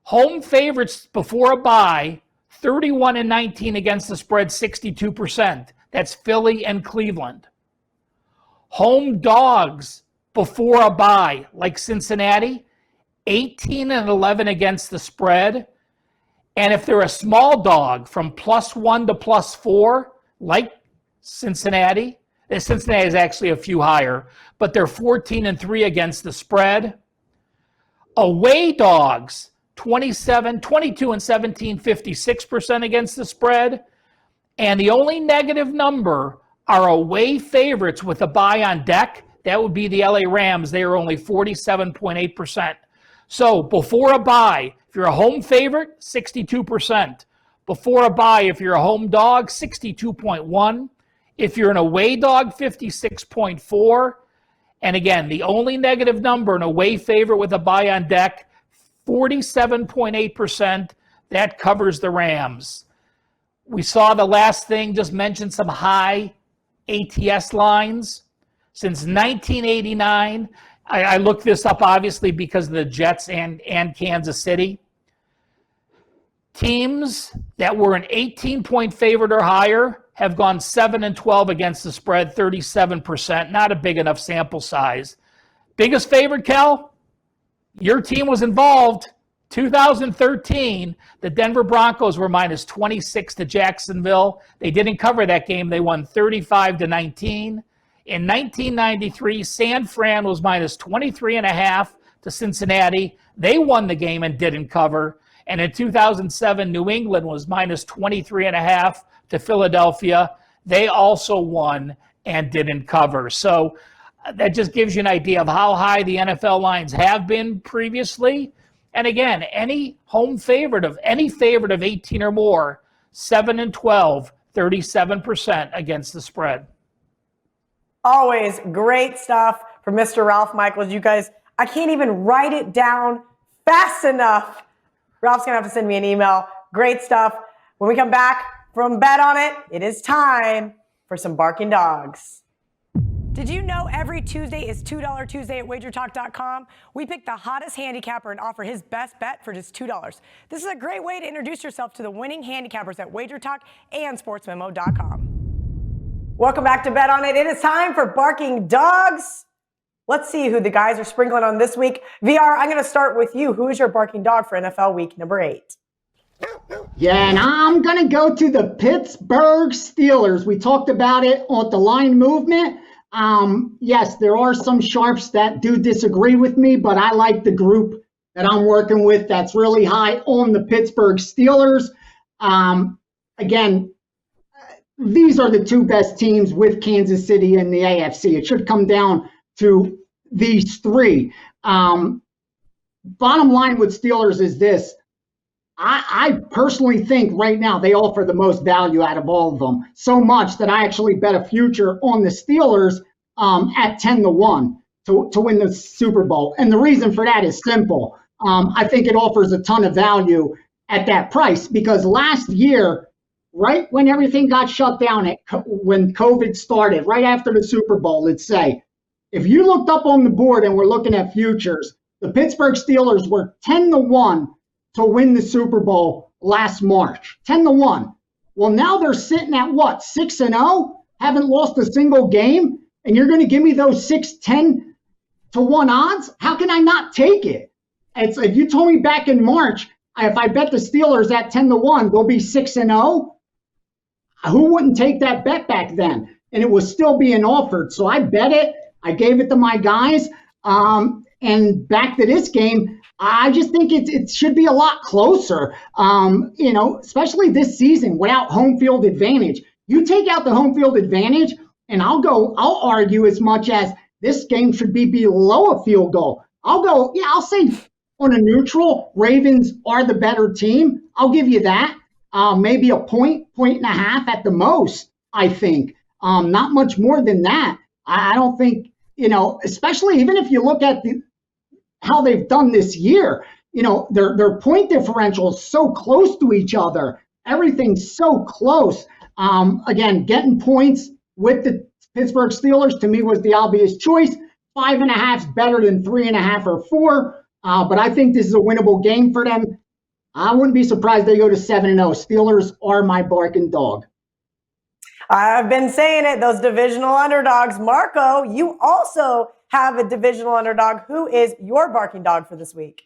home favorites before a bye, 31 and 19 against the spread, 62%. That's Philly and Cleveland. Home dogs before a bye, like Cincinnati, 18 and 11 against the spread. And if they're a small dog from +1 to +4, like Cincinnati is actually a few higher, but they're 14 and 3 against the spread. Away dogs, 22 and 17, 56% against the spread. And the only negative number are away favorites with a bye on deck. That would be the LA Rams. They are only 47.8%. So before a bye, if you're a home favorite, 62%. Before a bye, if you're a home dog, 62.1. If you're an away dog, 56.4. And again, the only negative number, an away favorite with a bye on deck, 47.8%. That covers the Rams. We saw the last thing, just mentioned some high ATS lines. Since 1989, I looked this up obviously because of the Jets and Kansas City. Teams that were an 18-point favorite or higher have gone 7-12 against the spread, 37%. Not a big enough sample size. Biggest favorite, Kel? Your team was involved. 2013, the Denver Broncos were minus 26 to Jacksonville. They didn't cover that game. They won 35-19. In 1993, San Fran was minus 23.5 to Cincinnati. They won the game and didn't cover. And in 2007, New England was minus 23.5 to Philadelphia. They also won and didn't cover. So that just gives you an idea of how high the NFL lines have been previously. And again, any home favorite of 18 or more, 7-12, 37% against the spread. Always great stuff from Mr. Ralph Michaels. You guys, I can't even write it down fast enough. Ralph's going to have to send me an email. Great stuff. When we come back from Bet On It, it is time for some barking dogs. Did you know every Tuesday is $2 Tuesday at wagertalk.com? We pick the hottest handicapper and offer his best bet for just $2. This is a great way to introduce yourself to the winning handicappers at wagertalk and sportsmemo.com. Welcome back to Bet On It. It is time for barking dogs. Let's see who the guys are sprinkling on this week. VR, I'm going to start with you. Who is your barking dog for NFL week number 8? Yeah, and I'm going to go to the Pittsburgh Steelers. We talked about it on the line movement. Yes, there are some sharps that do disagree with me, but I like the group that I'm working with that's really high on the Pittsburgh Steelers. Again, these are the two best teams with Kansas City in the AFC. It should come down to these three. Bottom line with Steelers is this. I personally think right now they offer the most value out of all of them. So much that I actually bet a future on the Steelers at 10-1 to win the Super Bowl. And the reason for that is simple. I think it offers a ton of value at that price because last year, right when everything got shut down, when COVID started, right after the Super Bowl, let's say, if you looked up on the board and we're looking at futures, the Pittsburgh Steelers were 10-1 to win the Super Bowl last March. 10-1. Well, now they're sitting at what? 6-0? Haven't lost a single game? And you're going to give me those 6-10-1 odds? How can I not take it? If you told me back in March, if I bet the Steelers at 10-1, they'll be 6-0. Who wouldn't take that bet back then? And it was still being offered. So I bet it. I gave it to my guys. And back to this game, I just think it should be a lot closer, especially this season without home field advantage. You take out the home field advantage, and I'll argue as much as this game should be below a field goal. I'll say on a neutral, Ravens are the better team. I'll give you that. Maybe a point and a half at the most, I think. Not much more than that. I don't think, especially even if you look at how they've done this year, their point differential is so close to each other. Everything's so close. Again, getting points with the Pittsburgh Steelers to me was the obvious choice. 5.5 is better than 3.5 or 4. But I think this is a winnable game for them. I wouldn't be surprised they go to 7-0. Steelers are my barking dog. I've been saying it, those divisional underdogs. Marco, you also have a divisional underdog. Who is your barking dog for this week?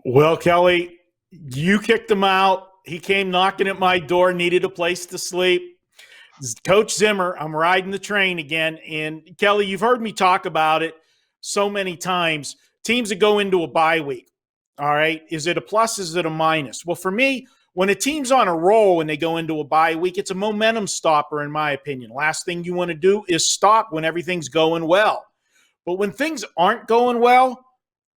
Well, Kelly, you kicked him out. He came knocking at my door, needed a place to sleep. Coach Zimmer, I'm riding the train again. And Kelly, you've heard me talk about it so many times. Teams that go into a bye week, all right, is it a plus, is it a minus? Well, for me, when a team's on a roll and they go into a bye week, it's a momentum stopper, in my opinion. Last thing you want to do is stop when everything's going well. But when things aren't going well,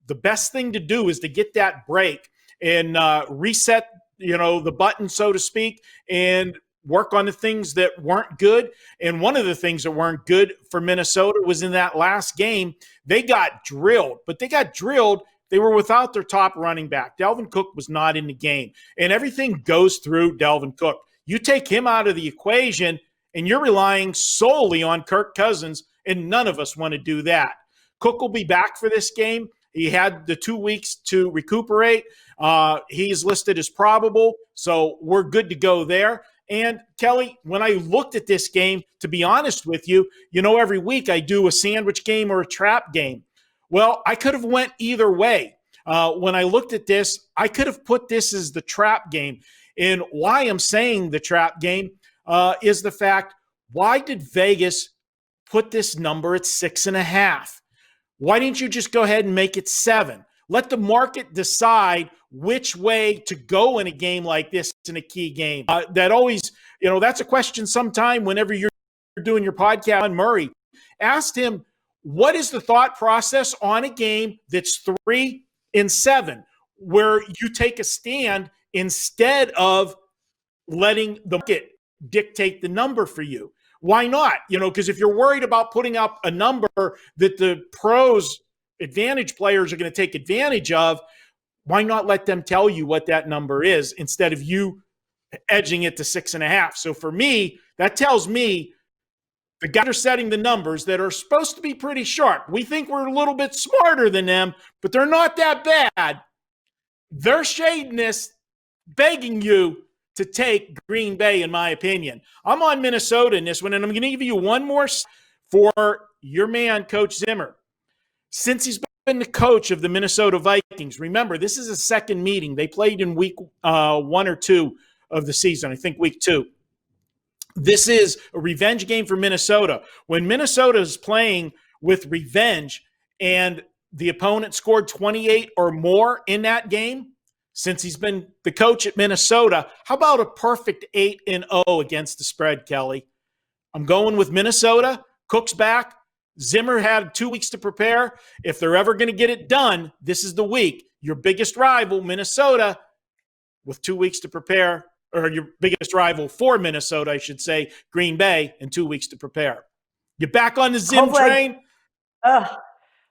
the best thing to do is to get that break and reset, the button, so to speak, and work on the things that weren't good. And one of the things that weren't good for Minnesota was in that last game, they got drilled. But they got drilled. they were without their top running back. Dalvin Cook was not in the game, and everything goes through Dalvin Cook. You take him out of the equation, and you're relying solely on Kirk Cousins, and none of us want to do that. Cook will be back for this game. He had the 2 weeks to recuperate. He's listed as probable, so we're good to go there. And, Kelly, when I looked at this game, to be honest with you, every week I do a sandwich game or a trap game. Well, I could have went either way. When I looked at this, I could have put this as the trap game. And why I'm saying the trap game is the fact, why did Vegas put this number at 6.5? Why didn't you just go ahead and make it 7? Let the market decide which way to go in a game like this in a key game. That always, that's a question sometime whenever you're doing your podcast on Murray. Asked him, what is the thought process on a game that's 3-7, where you take a stand instead of letting the market dictate the number for you? Why not? Because if you're worried about putting up a number that the pros, advantage players are going to take advantage of, why not let them tell you what that number is instead of you edging it to 6.5? So for me, that tells me the guys are setting the numbers that are supposed to be pretty sharp. We think we're a little bit smarter than them, but they're not that bad. They're shading this, begging you to take Green Bay, in my opinion. I'm on Minnesota in this one, and I'm going to give you one more for your man, Coach Zimmer. Since he's been the coach of the Minnesota Vikings, remember, this is a second meeting. They played in week 1 or 2 of the season, I think week 2. This is a revenge game for Minnesota. When Minnesota is playing with revenge and the opponent scored 28 or more in that game, since he's been the coach at Minnesota, how about a perfect 8-0 against the spread, Kelly? I'm going with Minnesota. Cook's back. Zimmer had 2 weeks to prepare. If they're ever going to get it done, this is the week. Your biggest rival, Minnesota, with 2 weeks to prepare, or your biggest rival for Minnesota, I should say, Green Bay, and 2 weeks to prepare. You back on the Zim train?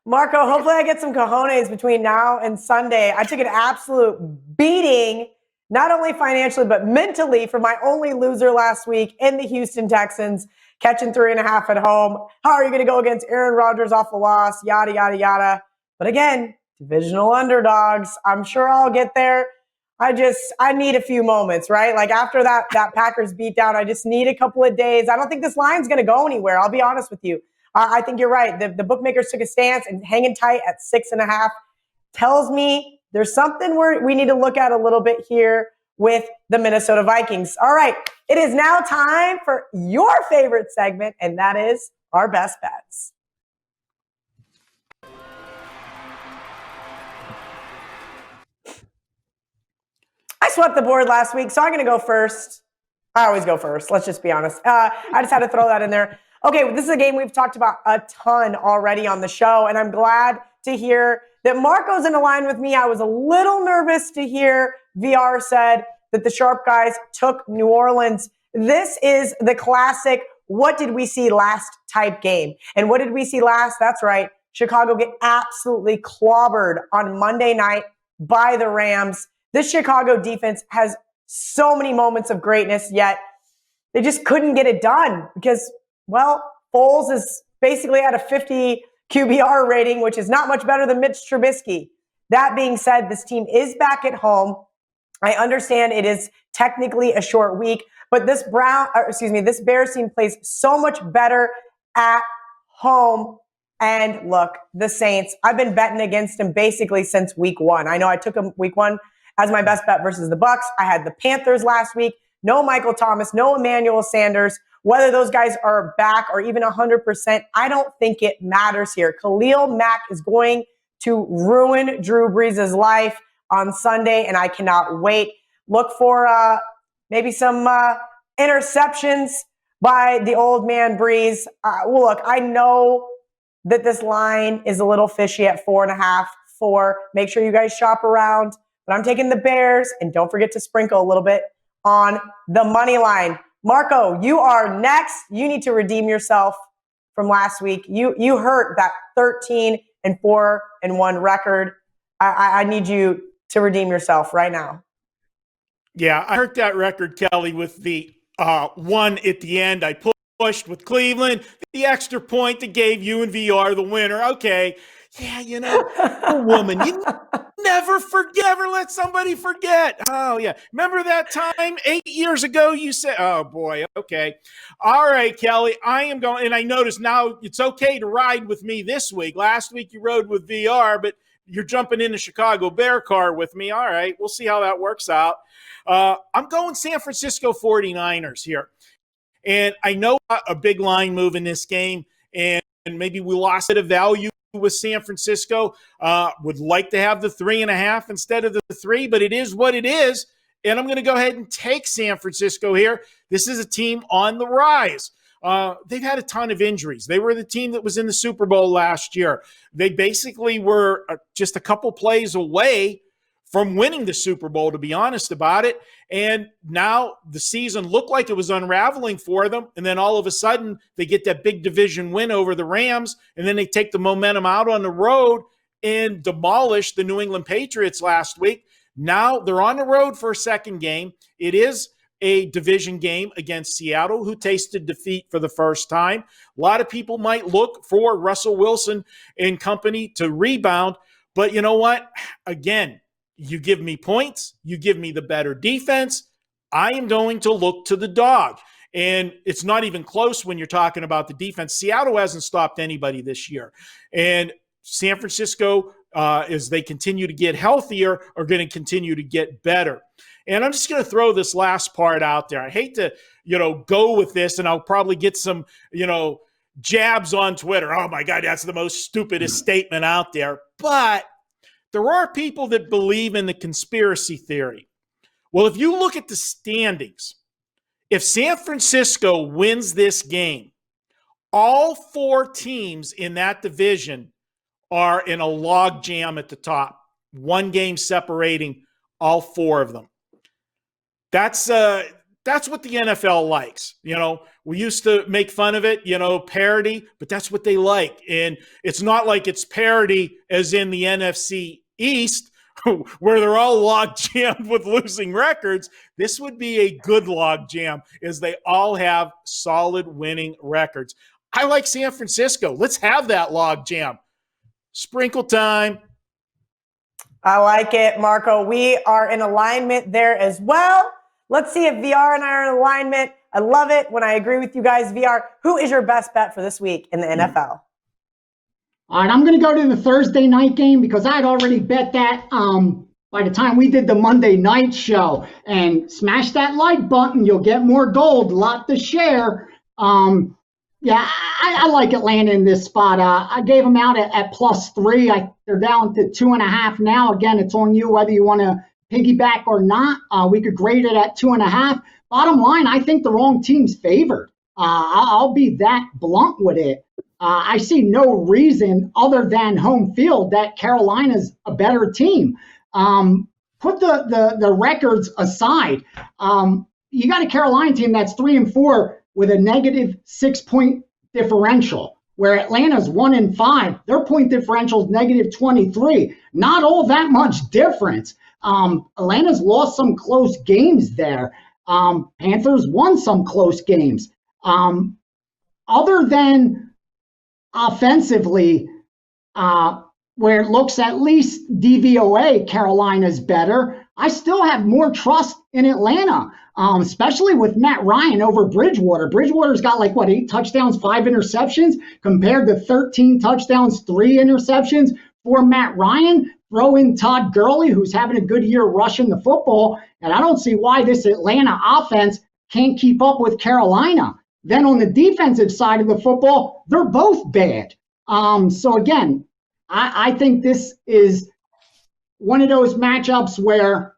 Marco, hopefully I get some cojones between now and Sunday. I took an absolute beating, not only financially, but mentally, for my only loser last week in the Houston Texans, catching 3.5 at home. How are you going to go against Aaron Rodgers off a loss? Yada, yada, yada. But again, divisional underdogs. I'm sure I'll get there. I need a few moments, right? Like after that Packers beatdown, I just need a couple of days. I don't think this line's going to go anywhere. I'll be honest with you. I think you're right. The bookmakers took a stance, and hanging tight at 6.5 tells me there's something we need to look at a little bit here with the Minnesota Vikings. All right. It is now time for your favorite segment, and that is our best bets. I swept the board last week, so I'm going to go first. I always go first. Let's just be honest. I just had to throw that in there. Okay, well, this is a game we've talked about a ton already on the show, and I'm glad to hear that Marco's in a line with me. I was a little nervous to hear VR said that the Sharp guys took New Orleans. This is the classic what did we see last type game. And what did we see last? That's right. Chicago get absolutely clobbered on Monday night by the Rams. This Chicago defense has so many moments of greatness, yet they just couldn't get it done because, well, Foles is basically at a 50 QBR rating, which is not much better than Mitch Trubisky. That being said, this team is back at home. I understand it is technically a short week, but this Bears team plays so much better at home. And look, the Saints, I've been betting against them basically since week 1. I know I took them week 1 as my best bet versus the Bucs. I had the Panthers last week. No Michael Thomas, no Emmanuel Sanders. Whether those guys are back or even 100%, I don't think it matters here. Khalil Mack is going to ruin Drew Brees' life on Sunday, and I cannot wait. Look for maybe some interceptions by the old man Brees. Look, I know that this line is a little fishy at 4.5, 4. Make sure you guys shop around. But I'm taking the Bears, and don't forget to sprinkle a little bit on the money line. Marco, you are next. You need to redeem yourself from last week. You hurt that 13-4-1 record. I need you to redeem yourself right now. Yeah, I hurt that record, Kelly, with the one at the end. I pushed with Cleveland, the extra point that gave you and VR the winner. Okay, yeah, a woman, you never let somebody forget. Oh, yeah. Remember that time 8 years ago you said, oh, boy, okay. All right, Kelly, I am going, and I notice now it's okay to ride with me this week. Last week you rode with VR, but you're jumping in the Chicago Bear car with me. All right, we'll see how that works out. I'm going San Francisco 49ers here. And I know a big line move in this game, and maybe we lost a bit of value with San Francisco. Would like to have the 3.5 instead of the 3, but it is what it is. And I'm going to go ahead and take San Francisco here. This is a team on the rise. They've had a ton of injuries. They were the team that was in the Super Bowl last year. They basically were just a couple plays away from winning the Super Bowl, to be honest about it. And now the season looked like it was unraveling for them. And then all of a sudden they get that big division win over the Rams. And then they take the momentum out on the road and demolish the New England Patriots last week. Now they're on the road for a second game. It is a division game against Seattle, who tasted defeat for the first time. A lot of people might look for Russell Wilson and company to rebound. But you know what? Again, you give me points, you give me the better defense, I am going to look to the dog. And it's not even close when you're talking about the defense. Seattle hasn't stopped anybody this year. And San Francisco, as they continue to get healthier, are going to continue to get better. And I'm just going to throw this last part out there. I hate to, go with this, and I'll probably get some, jabs on Twitter. Oh, my God, that's the most stupidest statement out there. But there are people that believe in the conspiracy theory. Well, if you look at the standings, if San Francisco wins this game, all 4 teams in that division are in a log jam at the top. 1 game separating all 4 of them. That's what the NFL likes. We used to make fun of it, parody, but that's what they like. And it's not like it's parody as in the NFC East, where they're all log jammed with losing records. This would be a good log jam, as they all have solid winning records. I like San Francisco. Let's have that log jam. Sprinkle time. I like it, Marco. We are in alignment there as well. Let's see if VR and I are in alignment. I love it when I agree with you guys. VR, who is your best bet for this week in the NFL? All right, I'm going to go to the Thursday night game because I'd already bet that by the time we did the Monday night show. And smash that like button. You'll get more gold. Lot to share. Yeah, I like Atlanta in this spot. I gave them out at +3. They're down to 2.5 now. Again, it's on you whether you want to piggyback or not. We could grade it at 2.5. Bottom line, I think the wrong team's favored. I'll be that blunt with it. I see no reason other than home field that Carolina's a better team. Put the records aside. You got a Carolina team that's 3-4 with a negative 6-point differential, where Atlanta's 1-5. Their point differential is negative 23. Not all that much difference. Atlanta's lost some close games there. Panthers won some close games. Other than offensively, where it looks at least DVOA, Carolina's better, I still have more trust in Atlanta, especially with Matt Ryan over Bridgewater. Bridgewater's got 8 touchdowns, 5 interceptions, compared to 13 touchdowns, 3 interceptions for Matt Ryan. Throw in Todd Gurley, who's having a good year rushing the football, and I don't see why this Atlanta offense can't keep up with Carolina. Then on the defensive side of the football, they're both bad. So again, I think this is one of those matchups where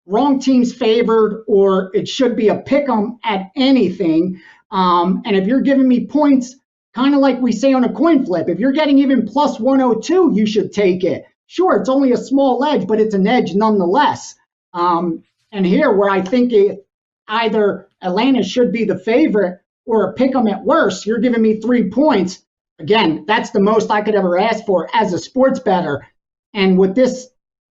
wrong team's favored, or it should be a pick 'em at anything. And if you're giving me points, kind of like we say on a coin flip, if you're getting even +102, you should take it. Sure, it's only a small edge, but it's an edge nonetheless. And here, where I think either Atlanta should be the favorite or a pick 'em at worst, you're giving me 3 points. Again, that's the most I could ever ask for as a sports bettor. And with this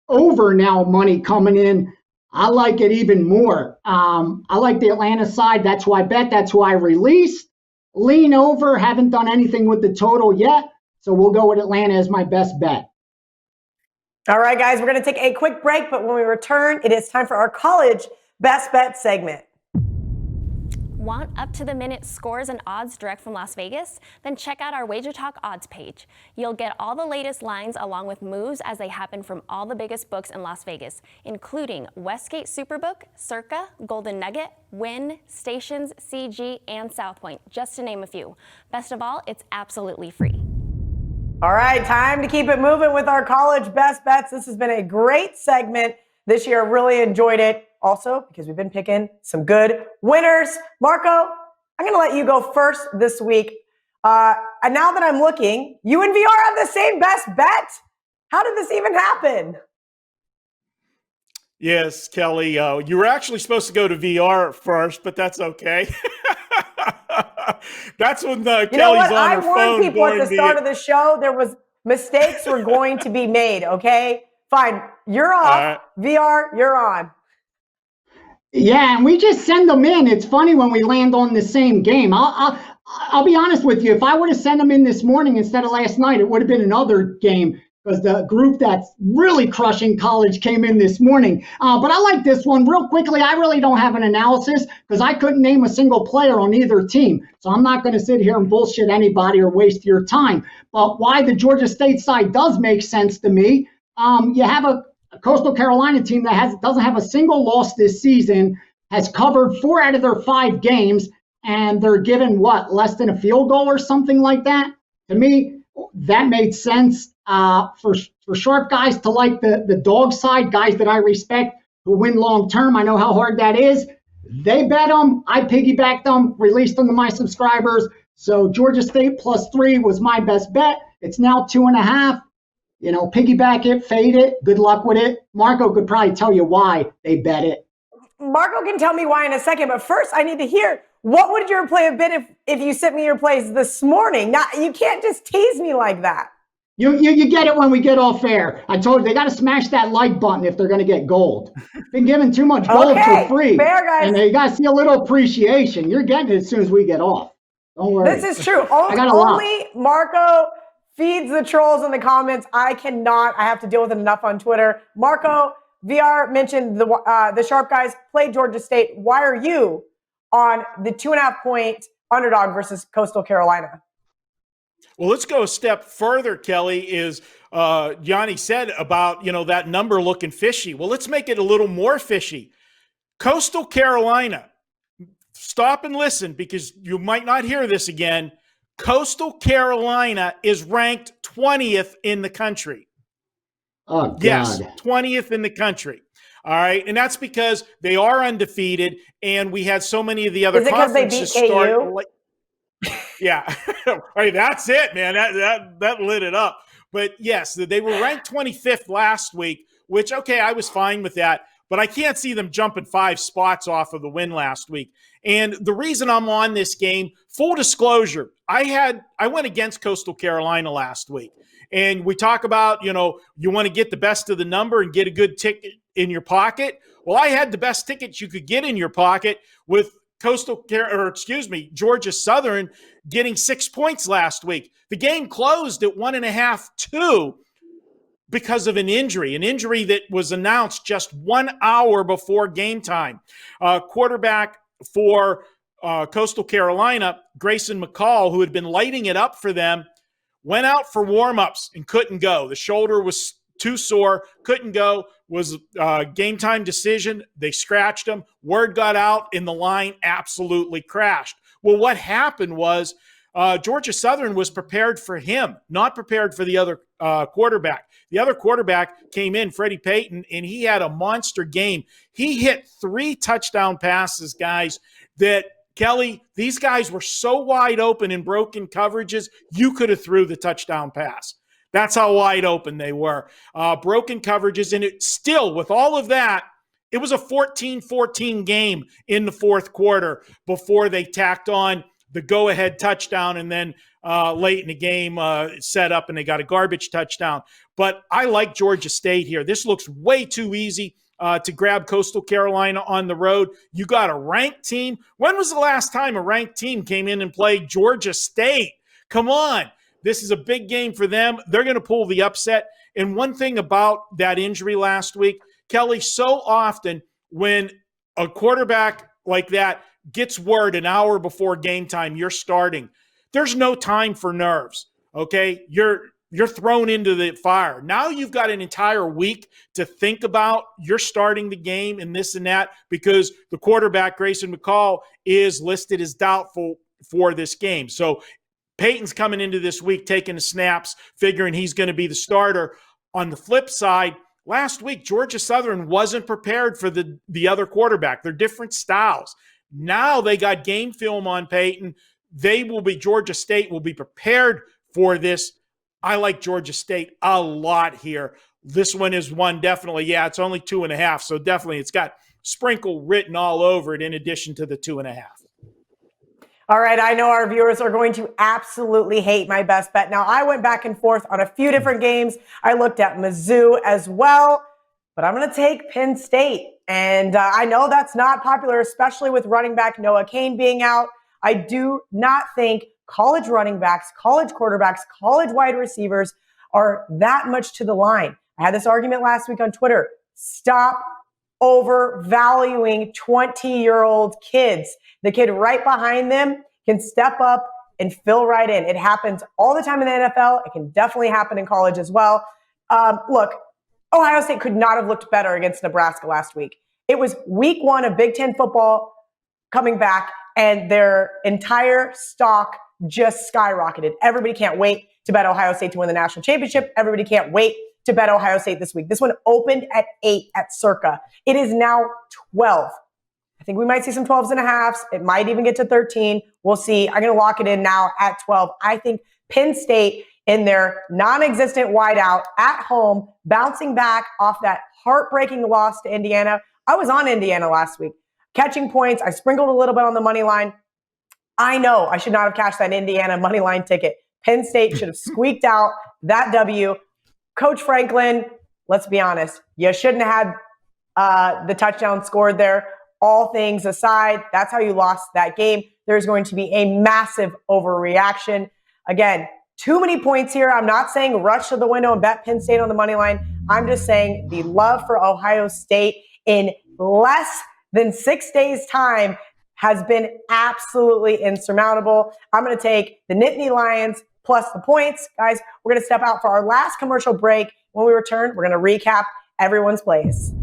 over now money coming in. I like it even more. I like the Atlanta side. That's who I bet. That's who I released. Lean over. Haven't done anything with the total yet. So we'll go with Atlanta as my best bet. All right, guys, we're going to take a quick break, but when we return, it is time for our college best bet segment. Want up-to-the-minute scores and odds direct from Las Vegas? Then check out our Wager Talk odds page. You'll get all the latest lines along with moves as they happen from all the biggest books in Las Vegas, including Westgate Superbook, Circa, Golden Nugget, Wynn, Stations, CG, and South Point, just to name a few. Best of all, it's absolutely free. All right, time to keep it moving with our college best bets. This has been a great segment this year. Really enjoyed it. Also, because we've been picking some good winners. Marco, I'm going to let you go first this week. And now that I'm looking, you and VR have the same best bet. How did this even happen? Yes, Kelly. You were actually supposed to go to VR first, but that's okay. That's when Kelly's on her phone. I warned people at the start of the show there was mistakes were going to be made, okay? Fine. You're off. VR, you're on. Yeah, and we just send them in. It's funny when we land on the same game. I'll be honest with you. If I would have sent them in this morning instead of last night, it would have been another game because the group that's really crushing college came in this morning. But I like this one. Real quickly, I really don't have an analysis because I couldn't name a single player on either team. So I'm not going to sit here and bullshit anybody or waste your time. But why the Georgia State side does make sense to me, you have a Coastal Carolina team that doesn't have a single loss this season, has covered 4 out of their 5 games, and they're given, less than a field goal or something like that? To me, that made sense for sharp guys to like the dog side, guys that I respect who win long term. I know how hard that is. They bet them. I piggybacked them, released them to my subscribers. So Georgia State +3 was my best bet. It's now 2.5. Piggyback it, fade it. Good luck with it. Marco could probably tell you why they bet it. Marco can tell me why in a second, but first I need to hear, what would your play have been if you sent me your plays this morning? Now, you can't just tease me like that. You get it when we get off air. I told you, they got to smash that like button if they're going to get gold. Been giving too much gold for free. Fair, guys. And they got to see a little appreciation. You're getting it as soon as we get off. Don't worry. This is true. Only Marco feeds the trolls in the comments. I have to deal with it enough on Twitter. Marco, VR mentioned the sharp guys played Georgia State. Why are you on the 2.5-point underdog versus Coastal Carolina? Well, let's go a step further, Kelly, is Gianni said about, that number looking fishy. Well, let's make it a little more fishy. Coastal Carolina, stop and listen because you might not hear this again. Coastal Carolina is ranked 20th in the country. Oh, God. Yes, 20th in the country. All right. And that's because they are undefeated and we had so many of the other conferences start. Yeah. Hey, that's it, man. That lit it up. But yes, they were ranked 25th last week, which, okay, I was fine with that. But I can't see them jumping 5 spots off of the win last week. And the reason I'm on this game, full disclosure, I went against Coastal Carolina last week. And we talk about, you want to get the best of the number and get a good ticket in your pocket. Well, I had the best tickets you could get in your pocket with Georgia Southern getting 6 points last week. The game closed at 1.5-2 because of an injury that was announced just 1 hour before game time. Quarterback for Coastal Carolina, Grayson McCall, who had been lighting it up for them, went out for warm-ups and couldn't go. The shoulder was too sore, couldn't go, was a game-time decision. They scratched him. Word got out, and the line absolutely crashed. Well, what happened was Georgia Southern was prepared for him, not prepared for the other quarterback. The other quarterback came in, Freddie Payton, and he had a monster game. He hit 3 touchdown passes, guys, that Kelly, these guys were so wide open in broken coverages, you could have threw the touchdown pass. That's how wide open they were. Broken coverages, and it still, with all of that, it was a 14-14 game in the fourth quarter before they tacked on the go-ahead touchdown, and then late in the game set up and they got a garbage touchdown. but I like Georgia State here. This looks way too easy to grab Coastal Carolina on the road. You got a ranked team. When was the last time a ranked team came in and played Georgia State? Come on. This is a big game for them. They're going to pull the upset. And one thing about that injury last week, Kelly, so often when a quarterback like that gets word an hour before game time, you're starting, there's no time for nerves, okay? You're thrown into the fire. Now you've got an entire week to think about you're starting the game and this and that because the quarterback, Grayson McCall, is listed as doubtful for this game. So Peyton's coming into this week taking the snaps, figuring he's going to be the starter. On the flip side, last week, Georgia Southern wasn't prepared for the other quarterback. They're different styles. Now they got game film on Peyton. Georgia State will be prepared for this. I like Georgia State a lot here. This one is one definitely. Yeah, it's only 2.5. So definitely it's got sprinkle written all over it in addition to the 2.5. All right, I know our viewers are going to absolutely hate my best bet. Now, I went back and forth on a few different games. I looked at Mizzou as well, but I'm going to take Penn State. And I know that's not popular, especially with running back Noah Cain being out. I do not think college running backs, college quarterbacks, college wide receivers are that much to the line. I had this argument last week on Twitter. Stop overvaluing 20-year-old kids. The kid right behind them can step up and fill right in. It happens all the time in the NFL. It can definitely happen in college as well. Look, Ohio State could not have looked better against Nebraska last week. It was week 1 of Big Ten football coming back, and their entire stock just skyrocketed. Everybody can't wait to bet Ohio State to win the national championship. Everybody can't wait to bet Ohio State this week. This one opened at 8 at Circa. It is now 12. I think we might see some 12s and a halves. It might even get to 13. We'll see. I'm going to lock it in now at 12. I think Penn State in their non-existent wideout at home, bouncing back off that heartbreaking loss to Indiana. I was on Indiana last week, catching points. I sprinkled a little bit on the money line. I know I should not have cashed that Indiana money line ticket. Penn State should have squeaked out that W. Coach Franklin, let's be honest, you shouldn't have had the touchdown scored there. All things aside, that's how you lost that game. There's going to be a massive overreaction. Again, too many points here. I'm not saying rush to the window and bet Penn State on the money line. I'm just saying the love for Ohio State in less than 6 days' time has been absolutely insurmountable. I'm going to take the Nittany Lions plus the points. Guys, we're going to step out for our last commercial break. When we return, we're going to recap everyone's plays.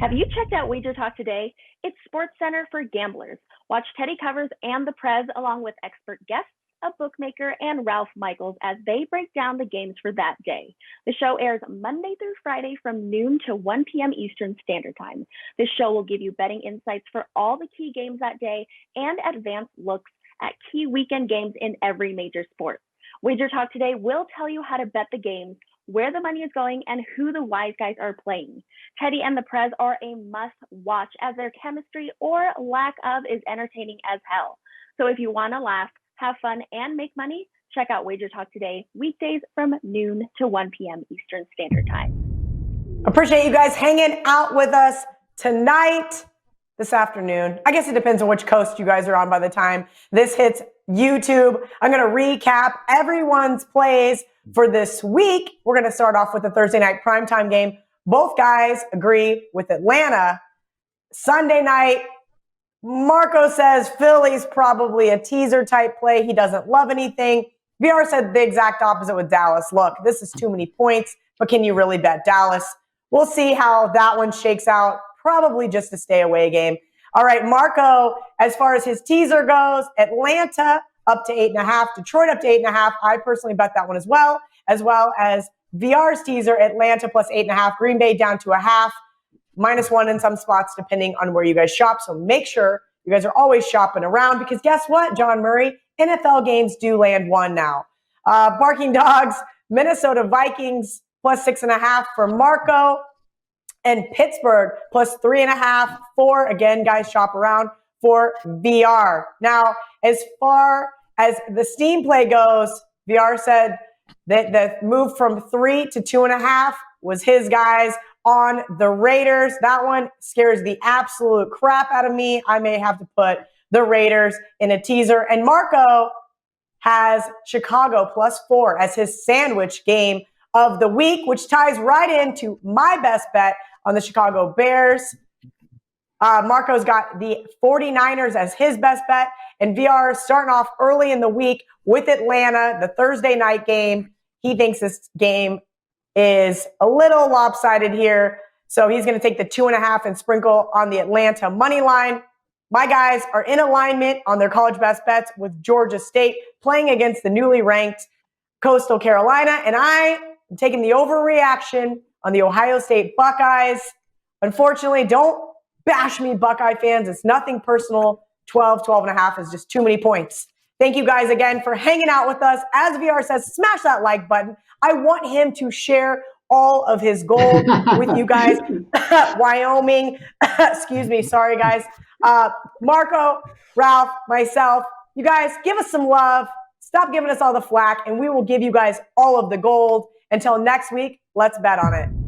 Have you checked out Wager Talk today? It's Sports Center for gamblers. Watch Teddy Covers and the Prez along with expert guests, a bookmaker, and Ralph Michaels as they break down the games for that day. The show airs Monday through Friday from noon to 1 p.m. Eastern Standard Time. This show will give you betting insights for all the key games that day and advanced looks at key weekend games in every major sport. Wager Talk today will tell you how to bet the games, where the money is going, and who the wise guys are playing. Teddy and the Prez are a must-watch as their chemistry or lack of is entertaining as hell. So if you want to laugh, have fun, and make money, check out Wager Talk today, weekdays from noon to 1 p.m. Eastern Standard Time. Appreciate you guys hanging out with us tonight, this afternoon. I guess it depends on which coast you guys are on by the time this hits YouTube. I'm going to recap everyone's plays for this week. We're going to start off with the Thursday night primetime game. Both guys agree with Atlanta. Sunday night, Marco says Philly's probably a teaser type play. He doesn't love anything. VR said the exact opposite with Dallas. Look, this is too many points, but can you really bet Dallas? We'll see how that one shakes out. Probably just a stay away game. All right, Marco, as far as his teaser goes, Atlanta up to 8.5, Detroit up to 8.5. I personally bet that one as well as VR's teaser, Atlanta plus 8.5, Green Bay down to 0.5, -1 in some spots, depending on where you guys shop. So make sure you guys are always shopping around because guess what, John Murray? NFL games do land 1 now. Barking Dogs, Minnesota Vikings plus 6.5 for Marco. And Pittsburgh plus 3.5 for, again, guys, shop around for VR. Now, as far as the Steam play goes, VR said The move from 3 to 2.5 was his guys on the Raiders. That one scares the absolute crap out of me. I may have to put the Raiders in a teaser. And Marco has Chicago +4 as his sandwich game of the week, which ties right into my best bet on the Chicago Bears. Marco's got the 49ers as his best bet, and VR starting off early in the week with Atlanta, the Thursday night game. He thinks this game is a little lopsided here, so he's going to take the 2.5 and sprinkle on the Atlanta money line. My guys are in alignment on their college best bets with Georgia State playing against the newly ranked Coastal Carolina, and I am taking the overreaction on the Ohio State Buckeyes. Unfortunately, don't bash me, Buckeye fans. It's nothing personal. 12.5 is just too many points. Thank you guys again for hanging out with us. As VR says, smash that like button. I want him to share all of his gold with you guys. Wyoming, excuse me, sorry guys. Marco, Ralph, myself, you guys give us some love. Stop giving us all the flack, and we will give you guys all of the gold. Until next week, let's bet on it.